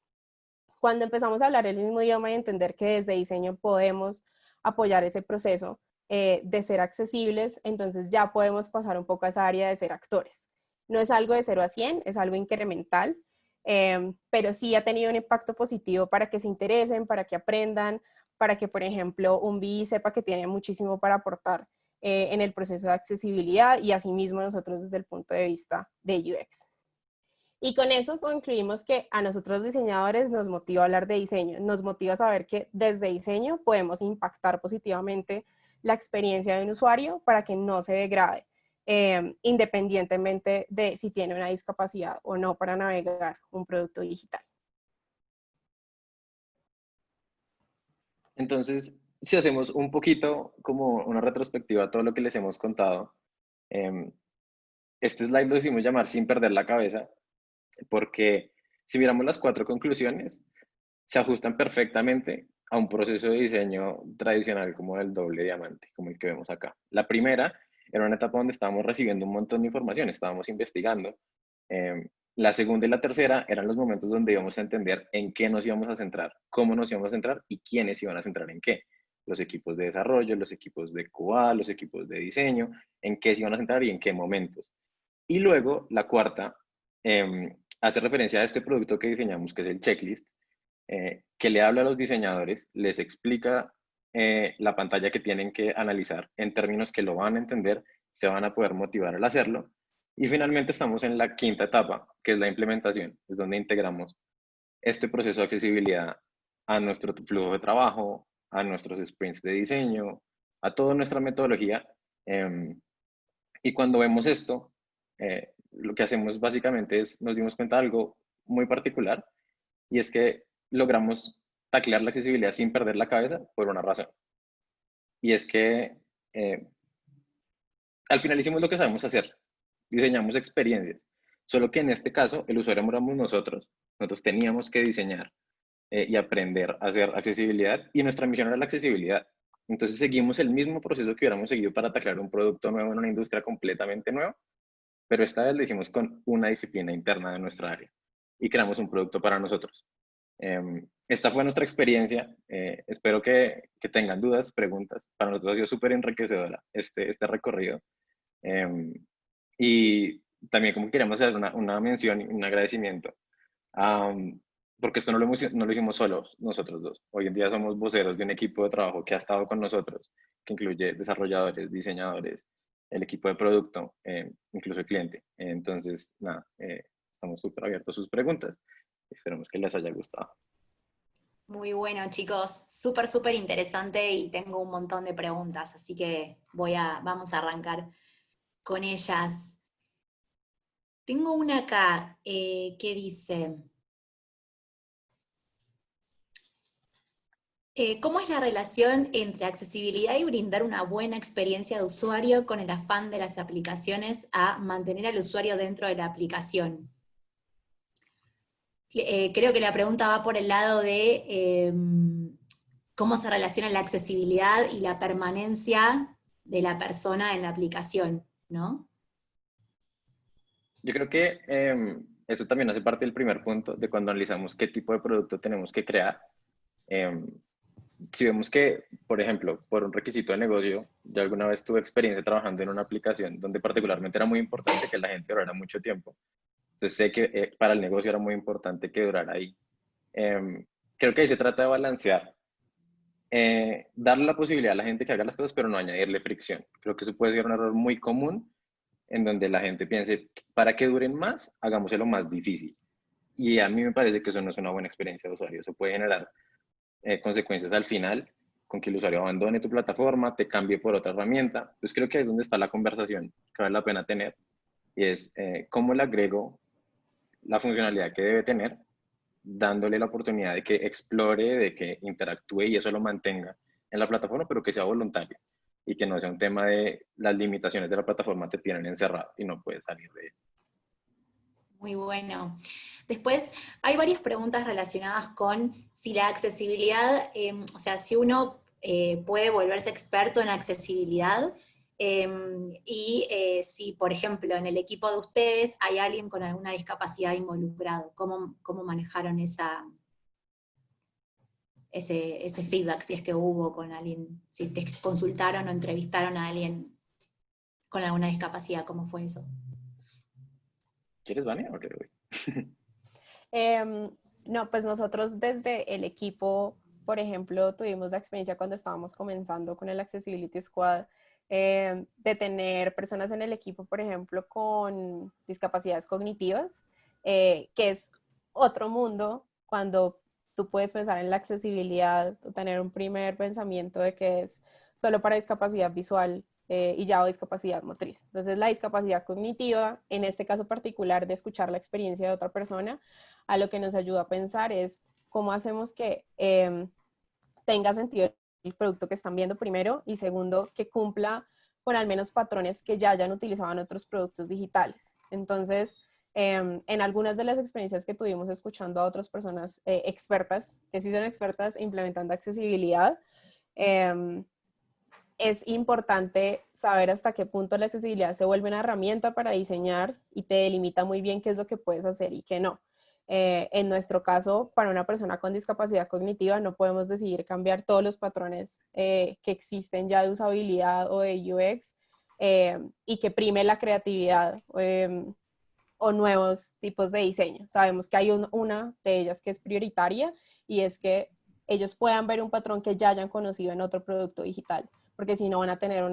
Cuando empezamos a hablar el mismo idioma y entender que desde diseño podemos apoyar ese proceso de ser accesibles, entonces ya podemos pasar un poco a esa área de ser actores. No es algo de 0 a 100, es algo incremental, pero sí ha tenido un impacto positivo para que se interesen, para que aprendan, para que, por ejemplo, un BI sepa que tiene muchísimo para aportar en el proceso de accesibilidad, y asimismo nosotros desde el punto de vista de UX. Y con eso concluimos que a nosotros diseñadores nos motiva hablar de diseño, nos motiva saber que desde diseño podemos impactar positivamente la experiencia de un usuario para que no se degrade, independientemente de si tiene una discapacidad o no para navegar un producto digital. Entonces, si hacemos un poquito como una retrospectiva a todo lo que les hemos contado, este slide lo hicimos llamar sin perder la cabeza, porque si miramos las 4 conclusiones, se ajustan perfectamente a un proceso de diseño tradicional como el doble diamante, como el que vemos acá. La primera era una etapa donde estábamos recibiendo un montón de información, estábamos investigando. La segunda y la tercera eran los momentos donde íbamos a entender en qué nos íbamos a centrar, cómo nos íbamos a centrar y quiénes iban a centrar en qué. Los equipos de desarrollo, los equipos de QA, los equipos de diseño, en qué se iban a centrar y en qué momentos. Y luego la cuarta hace referencia a este producto que diseñamos, que es el checklist, que le habla a los diseñadores, les explica la pantalla que tienen que analizar en términos que lo van a entender, se van a poder motivar al hacerlo. Y finalmente estamos en la quinta etapa, que es la implementación, es donde integramos este proceso de accesibilidad a nuestro flujo de trabajo, a nuestros sprints de diseño, a toda nuestra metodología. Y cuando vemos esto, lo que hacemos básicamente es, nos dimos cuenta de algo muy particular, y es que logramos taclear la accesibilidad sin perder la cabeza por una razón. Y es que al final hicimos lo que sabemos hacer, diseñamos experiencias, solo que en este caso el usuario éramos nosotros teníamos que diseñar y aprender a hacer accesibilidad, y nuestra misión era la accesibilidad. Entonces seguimos el mismo proceso que hubiéramos seguido para taclear un producto nuevo en una industria completamente nueva, pero esta vez lo hicimos con una disciplina interna de nuestra área y creamos un producto para nosotros. Esta fue nuestra experiencia. Espero que tengan dudas, preguntas. Para nosotros ha sido súper enriquecedora este recorrido. Y también como queremos hacer una mención y un agradecimiento, porque esto no lo hicimos solos nosotros dos. Hoy en día somos voceros de un equipo de trabajo que ha estado con nosotros, que incluye desarrolladores, diseñadores, el equipo de producto, incluso el cliente. Entonces, nada, estamos súper abiertos a sus preguntas. Esperemos que les haya gustado. Muy bueno, chicos, súper, súper interesante y tengo un montón de preguntas, así que vamos a arrancar con ellas. Tengo una acá que dice, ¿cómo es la relación entre accesibilidad y brindar una buena experiencia de usuario con el afán de las aplicaciones a mantener al usuario dentro de la aplicación? Creo que la pregunta va por el lado de cómo se relaciona la accesibilidad y la permanencia de la persona en la aplicación, ¿no? Yo creo que eso también hace parte del primer punto de cuando analizamos qué tipo de producto tenemos que crear. Em, si vemos que, por ejemplo, por un requisito de negocio, yo alguna vez tuve experiencia trabajando en una aplicación donde particularmente era muy importante que la gente durara mucho tiempo. Entonces sé que para el negocio era muy importante que durara ahí. Creo que ahí se trata de balancear, darle la posibilidad a la gente que haga las cosas, pero no añadirle fricción. Creo que eso puede ser un error muy común en donde la gente piense, para que duren más, hagámoselo más difícil. Y a mí me parece que eso no es una buena experiencia de usuario. Eso puede generar consecuencias al final, con que el usuario abandone tu plataforma, te cambie por otra herramienta. Pues creo que ahí es donde está la conversación que vale la pena tener, y es cómo le agrego la funcionalidad que debe tener, dándole la oportunidad de que explore, de que interactúe y eso lo mantenga en la plataforma, pero que sea voluntario y que no sea un tema de las limitaciones de la plataforma te tienen encerrado y no puedes salir de él. Muy bueno. Después, hay varias preguntas relacionadas con si la accesibilidad, o sea, si uno puede volverse experto en accesibilidad, y si, por ejemplo, en el equipo de ustedes hay alguien con alguna discapacidad involucrado, ¿cómo manejaron ese feedback, si es que hubo con alguien, si te consultaron o entrevistaron a alguien con alguna discapacidad, ¿cómo fue eso? ¿Quieres, Vania? O le doy? No, pues nosotros desde el equipo, por ejemplo, tuvimos la experiencia cuando estábamos comenzando con el Accessibility Squad, de tener personas en el equipo, por ejemplo, con discapacidades cognitivas, que es otro mundo cuando tú puedes pensar en la accesibilidad o tener un primer pensamiento de que es solo para discapacidad visual y ya o discapacidad motriz. Entonces, la discapacidad cognitiva, en este caso particular de escuchar la experiencia de otra persona, a lo que nos ayuda a pensar es cómo hacemos que tenga sentido el producto que están viendo primero y segundo, que cumpla con al menos patrones que ya hayan utilizado en otros productos digitales. Entonces, En algunas de las experiencias que tuvimos escuchando a otras personas expertas, que sí son expertas implementando accesibilidad, es importante saber hasta qué punto la accesibilidad se vuelve una herramienta para diseñar y te delimita muy bien qué es lo que puedes hacer y qué no. En nuestro caso, para una persona con discapacidad cognitiva, no podemos decidir cambiar todos los patrones que existen ya de usabilidad o de UX y que prime la creatividad o nuevos tipos de diseño. Sabemos que hay una de ellas que es prioritaria y es que ellos puedan ver un patrón que ya hayan conocido en otro producto digital, porque si no van a tener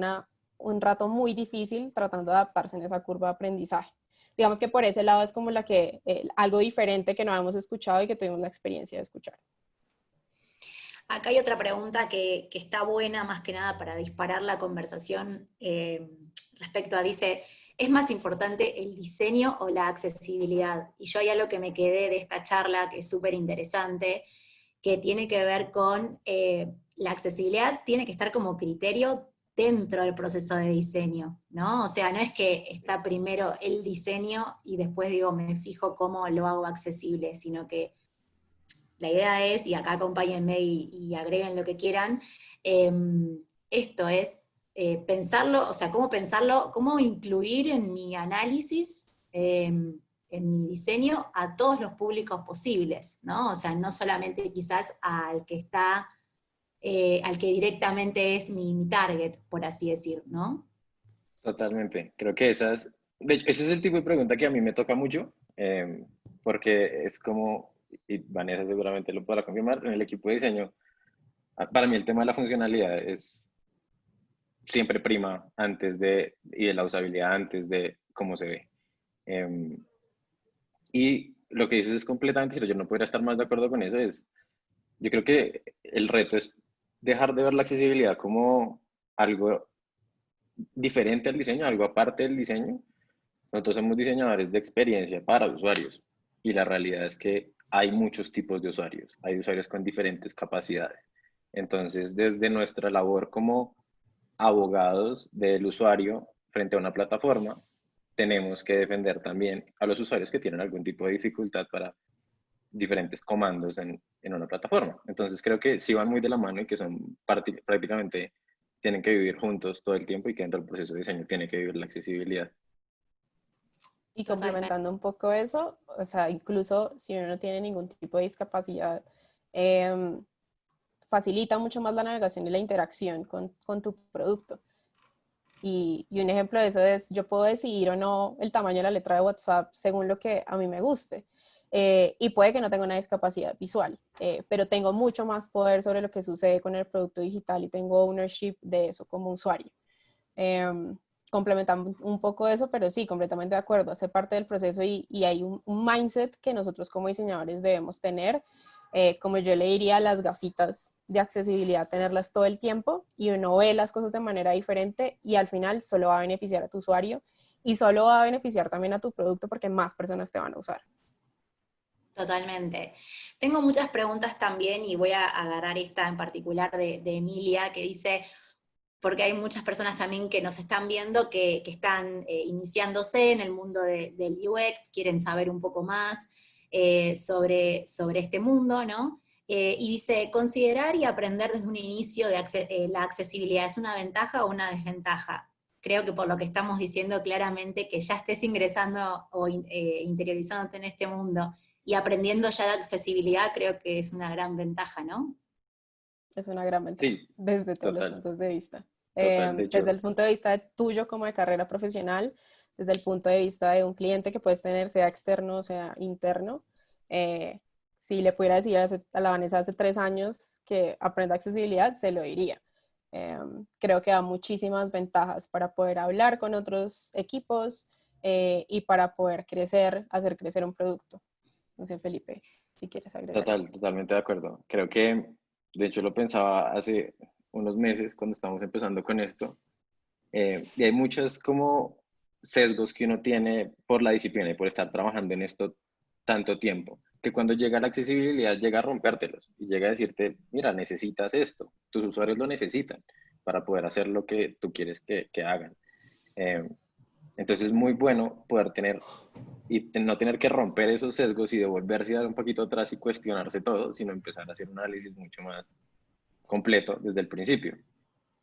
un rato muy difícil tratando de adaptarse en esa curva de aprendizaje. Digamos que por ese lado es como algo diferente que no habíamos escuchado y que tuvimos la experiencia de escuchar. Acá hay otra pregunta que está buena más que nada para disparar la conversación respecto a, dice, ¿es más importante el diseño o la accesibilidad? Y yo hay algo que me quedé de esta charla que es súper interesante, que tiene que ver con la accesibilidad, tiene que estar como criterio dentro del proceso de diseño, ¿no? O sea, no es que está primero el diseño y después digo, me fijo cómo lo hago accesible, sino que la idea es, y acá acompáñenme y agreguen lo que quieran, esto es pensarlo, o sea, cómo pensarlo, cómo incluir en mi análisis, en mi diseño, a todos los públicos posibles, ¿no? O sea, no solamente quizás al que está, al que directamente es mi target, por así decir, ¿no? Totalmente. Creo que de hecho, ese es el tipo de pregunta que a mí me toca mucho, porque es como, y Vanessa seguramente lo podrá confirmar, en el equipo de diseño, para mí el tema de la funcionalidad es siempre prima y de la usabilidad antes de cómo se ve. Em, y lo que dices es completamente cierto, yo no podría estar más de acuerdo con eso, yo creo que el reto es dejar de ver la accesibilidad como algo diferente al diseño, algo aparte del diseño. Nosotros somos diseñadores de experiencia para usuarios y la realidad es que hay muchos tipos de usuarios, hay usuarios con diferentes capacidades. Entonces, desde nuestra labor como abogados del usuario frente a una plataforma, tenemos que defender también a los usuarios que tienen algún tipo de dificultad para diferentes comandos en una plataforma. Entonces, creo que sí van muy de la mano y que son prácticamente, tienen que vivir juntos todo el tiempo y que dentro del proceso de diseño tiene que vivir la accesibilidad. Y Totalmente. complementando un poco eso, o sea, incluso si uno no tiene ningún tipo de discapacidad, eh, facilita mucho más la navegación y la interacción con tu producto. Y un ejemplo de eso es, yo puedo decidir o no el tamaño de la letra de WhatsApp según lo que a mí me guste. Y puede que no tenga una discapacidad visual, pero tengo mucho más poder sobre lo que sucede con el producto digital y tengo ownership de eso como usuario. Complementando un poco eso, pero sí, completamente de acuerdo, hace parte del proceso y hay un mindset que nosotros como diseñadores debemos tener, como yo le diría, las gafitas de accesibilidad, tenerlas todo el tiempo y uno ve las cosas de manera diferente y al final solo va a beneficiar a tu usuario y solo va a beneficiar también a tu producto porque más personas te van a usar. Totalmente. Tengo muchas preguntas también y voy a agarrar esta en particular de Emilia, que dice, porque hay muchas personas también que nos están viendo que están iniciándose en el mundo del UX, quieren saber un poco más sobre este mundo, ¿no? Y dice, considerar y aprender desde un inicio la accesibilidad, ¿es una ventaja o una desventaja? Creo que por lo que estamos diciendo claramente, que ya estés ingresando o interiorizándote en este mundo y aprendiendo ya la accesibilidad, creo que es una gran ventaja, ¿no? Es una gran ventaja Sí, desde todos los total, puntos de vista. total. De Desde hecho, el punto de vista tuyo como de carrera profesional, desde el punto de vista de un cliente que puedes tener, sea externo o sea interno. Si le pudiera decir a la Vanessa hace 3 años que aprenda accesibilidad, se lo diría. Creo que da muchísimas ventajas para poder hablar con otros equipos y para poder crecer, hacer crecer un producto. No sé, Felipe, si quieres agregar algo. totalmente de acuerdo. Creo que, de hecho, lo pensaba hace unos meses cuando estábamos empezando con esto. Y hay muchos como sesgos que uno tiene por la disciplina y por estar trabajando en esto tanto tiempo, que cuando llega la accesibilidad llega a rompértelos y llega a decirte, mira, necesitas esto, tus usuarios lo necesitan para poder hacer lo que tú quieres que hagan. Eh, Entonces es muy bueno poder tener y no tener que romper esos sesgos y devolverse un poquito atrás y cuestionarse todo, sino empezar a hacer un análisis mucho más completo desde el principio.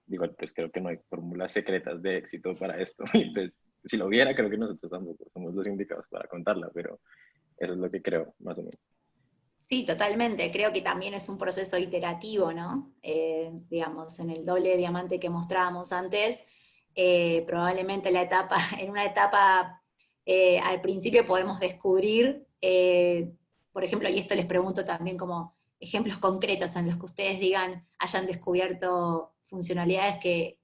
Digo, pues creo que no hay fórmulas secretas de éxito para esto. Y pues, si lo hubiera, creo que nosotros tampoco somos los indicados para contarla, pero eso es lo que creo, más o menos. Sí, totalmente. Creo que también es un proceso iterativo, ¿no? Digamos, en el doble diamante que mostrábamos antes, probablemente en una etapa al principio podemos descubrir, por ejemplo, y esto les pregunto también como ejemplos concretos en los que ustedes digan, hayan descubierto funcionalidades que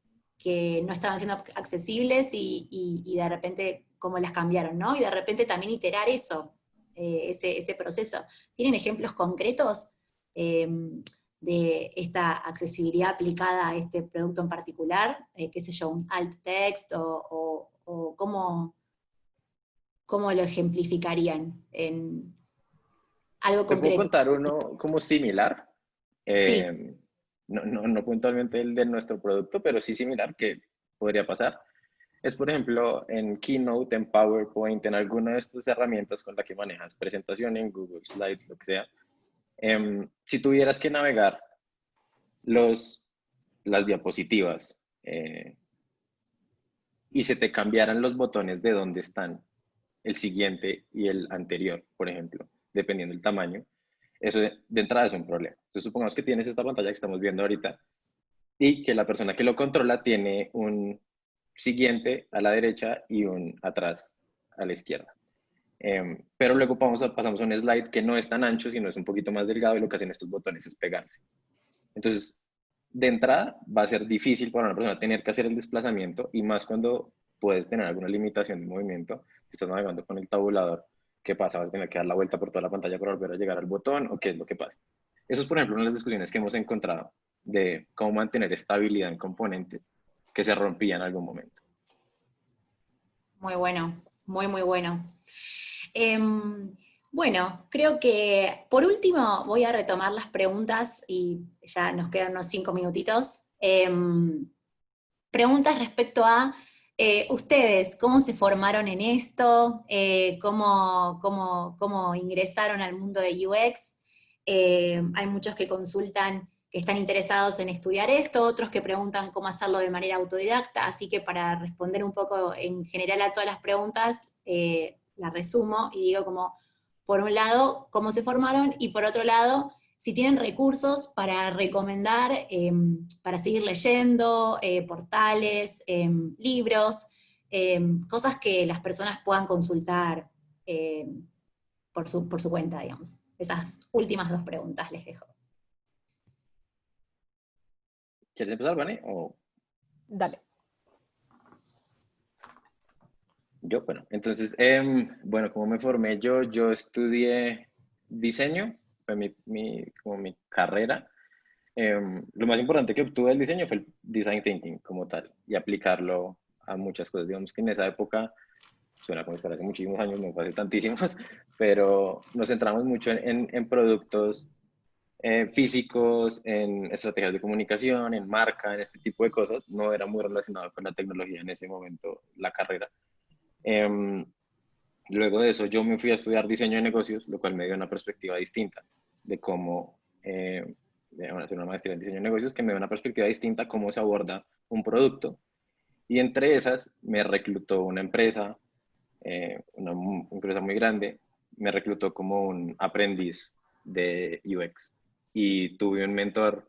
no estaban siendo accesibles y de repente cómo las cambiaron, ¿no? Y de repente también iterar eso, ese proceso. ¿Tienen ejemplos concretos de esta accesibilidad aplicada a este producto en particular? ¿Qué sé yo, un alt text o cómo lo ejemplificarían en algo Te puedo concreto? contar uno como similar, Sí, no puntualmente el de nuestro producto, pero sí similar que podría pasar. Es, por ejemplo, en Keynote, en PowerPoint, en alguna de estas herramientas con la que manejas presentación, en Google Slides, lo que sea. Si tuvieras que navegar los, las diapositivas y se te cambiaran los botones de dónde están, el siguiente y el anterior, por ejemplo, dependiendo del tamaño, eso de entrada es un problema. Entonces, supongamos que tienes esta pantalla que estamos viendo ahorita y que la persona que lo controla tiene un siguiente a la derecha y un atrás a la izquierda. Pero luego pasamos a un slide que no es tan ancho, sino es un poquito más delgado y lo que hacen estos botones es pegarse. Entonces, de entrada va a ser difícil para una persona tener que hacer el desplazamiento y más cuando puedes tener alguna limitación de movimiento, si estás navegando con el tabulador, ¿qué pasa? ¿Vas a tener que dar la vuelta por toda la pantalla para volver a llegar al botón o qué es lo que pasa? Eso es, por ejemplo, una de las discusiones que hemos encontrado de cómo mantener estabilidad en componentes que se rompían en algún momento. muy bueno, muy, muy bueno. Bueno, creo que por último voy a retomar las preguntas y ya nos quedan unos 5 minutitos. Preguntas respecto a ustedes, ¿cómo se formaron en esto? ¿Cómo ingresaron al mundo de UX? Hay muchos que consultan que están interesados en estudiar esto, otros que preguntan cómo hacerlo de manera autodidacta, así que para responder un poco en general a todas las preguntas, las resumo y digo como, por un lado, cómo se formaron, y por otro lado, si tienen recursos para recomendar, para seguir leyendo, portales, libros, cosas que las personas puedan consultar eh, por su cuenta, digamos. Esas últimas dos preguntas les dejo. ¿Quieres empezar, Vane? O Dale. yo, bueno, entonces, bueno, ¿cómo me formé yo? Yo estudié diseño, fue como mi carrera. Lo más importante que obtuve del diseño fue el design thinking como tal y aplicarlo a muchas cosas. Digamos que en esa época, suena como si fuera hace muchísimos años, no fue hace tantísimos, pero nos centramos mucho en productos físicos, en estrategias de comunicación, en marca, en este tipo de cosas. No era muy relacionado con la tecnología en ese momento, la carrera. Em, Luego de eso, yo me fui a estudiar diseño de negocios, lo cual me dio una perspectiva distinta de cómo hacer una maestría en diseño de negocios, que me dio una perspectiva distinta a cómo se aborda un producto. Y entre esas me reclutó una empresa, una empresa muy grande, me reclutó como un aprendiz de UX. Y tuve un mentor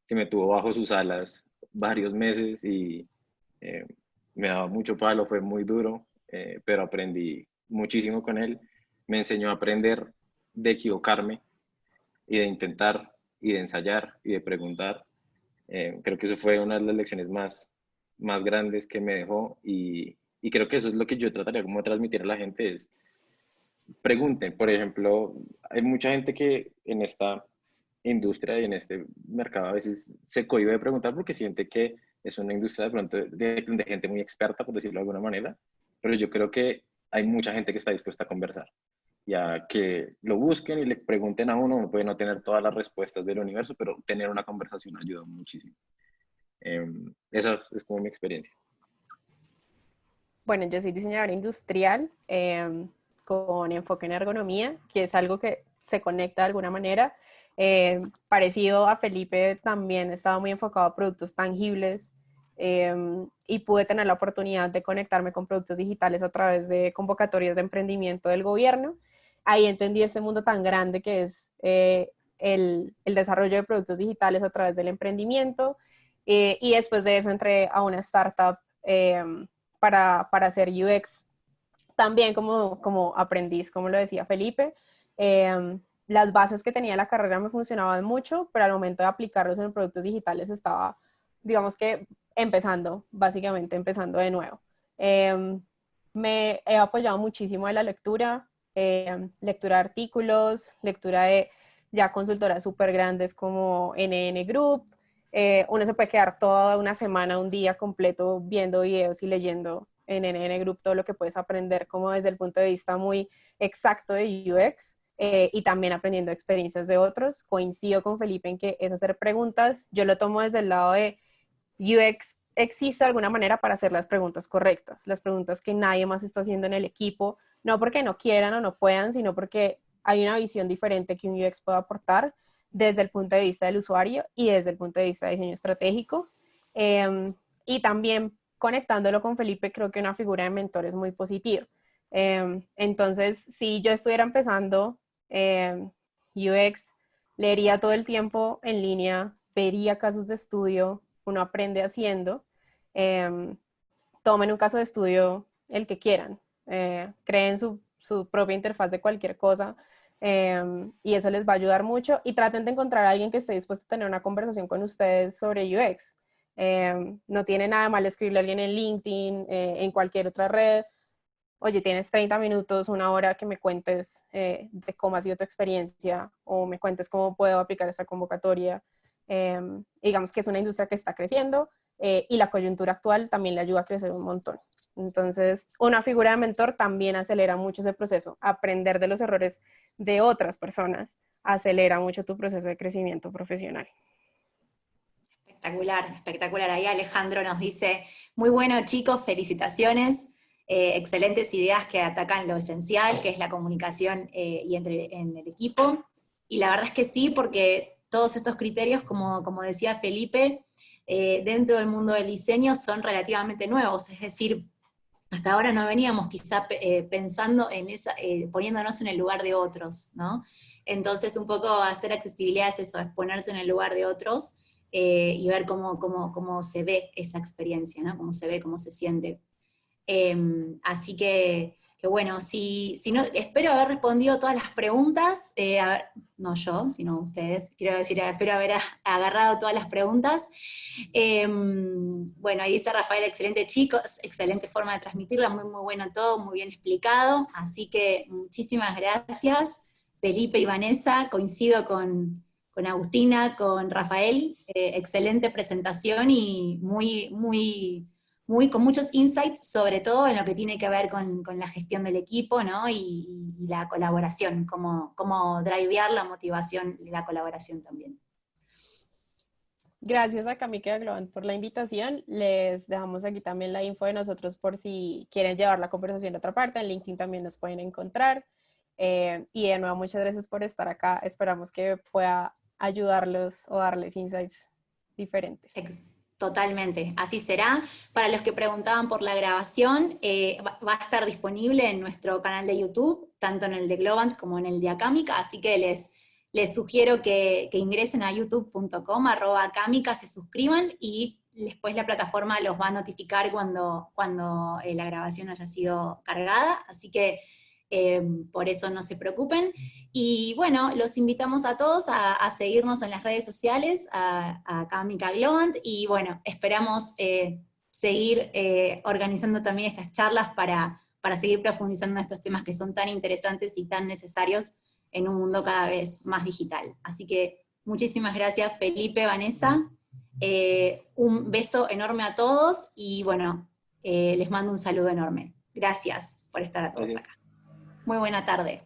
que me tuvo bajo sus alas varios meses y eh, me daba mucho palo, fue muy duro, pero aprendí muchísimo con él. Me enseñó a aprender de equivocarme y de intentar y de ensayar y de preguntar. Creo que eso fue una de las lecciones más grandes que me dejó y creo que eso es lo que yo trataría como de transmitir a la gente es pregunten. Por ejemplo, hay mucha gente que en esta industria y en este mercado a veces se cohíbe de preguntar porque siente que es una industria de pronto de gente muy experta, por decirlo de alguna manera, pero yo creo que hay mucha gente que está dispuesta a conversar y a que lo busquen y le pregunten a uno. Uno puede no tener todas las respuestas del universo, pero tener una conversación ayuda muchísimo. Esa es como mi experiencia. Bueno, yo soy diseñadora industrial con enfoque en ergonomía, que es algo que se conecta de alguna manera. Parecido a Felipe, también estaba muy enfocado a productos tangibles y pude tener la oportunidad de conectarme con productos digitales a través de convocatorias de emprendimiento del gobierno. Ahí entendí este mundo tan grande que es el desarrollo de productos digitales a través del emprendimiento y después de eso entré a una startup para hacer UX, también como aprendiz, como lo decía Felipe. Las bases que tenía la carrera me funcionaban mucho, pero al momento de aplicarlos en productos digitales estaba, digamos que básicamente empezando de nuevo. Me he apoyado muchísimo en la lectura, lectura de artículos, lectura de ya consultoras súper grandes como NN Group. Uno se puede quedar toda una semana, un día completo viendo videos y leyendo en NN Group todo lo que puedes aprender como desde el punto de vista muy exacto de UX y también aprendiendo experiencias de otros. Coincido con Felipe en que es hacer preguntas. Yo lo tomo desde el lado de UX. Existe alguna manera para hacer las preguntas correctas, las preguntas que nadie más está haciendo en el equipo, no porque no quieran o no puedan, sino porque hay una visión diferente que un UX puede aportar desde el punto de vista del usuario y desde el punto de vista de diseño estratégico. Y también conectándolo con Felipe, creo que una figura de mentor es muy positiva. Entonces, si yo estuviera empezando UX, leería todo el tiempo en línea, vería casos de estudio, uno aprende haciendo. Tomen un caso de estudio el que quieran, creen su propia interfaz de cualquier cosa y eso les va a ayudar mucho y traten de encontrar a alguien que esté dispuesto a tener una conversación con ustedes sobre UX. No tiene nada malo escribirle a alguien en LinkedIn, en cualquier otra red. Oye, tienes 30 minutos, una hora que me cuentes de cómo ha sido tu experiencia o me cuentes cómo puedo aplicar esta convocatoria. Digamos que es una industria que está creciendo y la coyuntura actual también le ayuda a crecer un montón. Entonces, una figura de mentor también acelera mucho ese proceso. Aprender de los errores de otras personas acelera mucho tu proceso de crecimiento profesional. Espectacular, espectacular. Ahí Alejandro nos dice, muy bueno chicos, felicitaciones, excelentes ideas que atacan lo esencial, que es la comunicación en el equipo. Y la verdad es que sí, porque todos estos criterios, como decía Felipe, dentro del mundo del diseño son relativamente nuevos, es decir, hasta ahora no veníamos quizá pensando en poniéndonos en el lugar de otros, ¿no? Entonces un poco hacer accesibilidad es eso, es ponerse en el lugar de otros, y ver cómo se ve esa experiencia, ¿no? Cómo se ve, cómo se siente. Así que bueno, si no, espero haber respondido todas las preguntas, no yo, sino ustedes, quiero decir, espero haber agarrado todas las preguntas. Bueno, ahí dice Rafael, excelente chicos, excelente forma de transmitirla, muy bueno todo, muy bien explicado, así que muchísimas gracias, Felipe y Vanessa, coincido con Agustina, con Rafael, excelente presentación y con muchos insights, sobre todo en lo que tiene que ver con la gestión del equipo, ¿no? y la colaboración, cómo drivear la motivación y la colaboración también. Gracias a Kamika Globant por la invitación. Les dejamos aquí también la info de nosotros por si quieren llevar la conversación a otra parte. En LinkedIn también nos pueden encontrar. Y de nuevo, muchas gracias por estar acá. Esperamos que pueda ayudarlos o darles insights diferentes. Totalmente, así será. Para los que preguntaban por la grabación, va a estar disponible en nuestro canal de YouTube, tanto en el de Globant como en el de Acámica, así que les sugiero que ingresen a youtube.com/Acámica, se suscriban y después la plataforma los va a notificar cuando la grabación haya sido cargada, así que por eso no se preocupen. Y bueno, los invitamos a todos a seguirnos en las redes sociales, a Acámica Globant, y bueno, esperamos seguir organizando también estas charlas para seguir profundizando en estos temas que son tan interesantes y tan necesarios en un mundo cada vez más digital. Así que muchísimas gracias Felipe, Vanessa, un beso enorme a todos, y bueno, les mando un saludo enorme. Gracias por estar a todos acá. Muy buena tarde.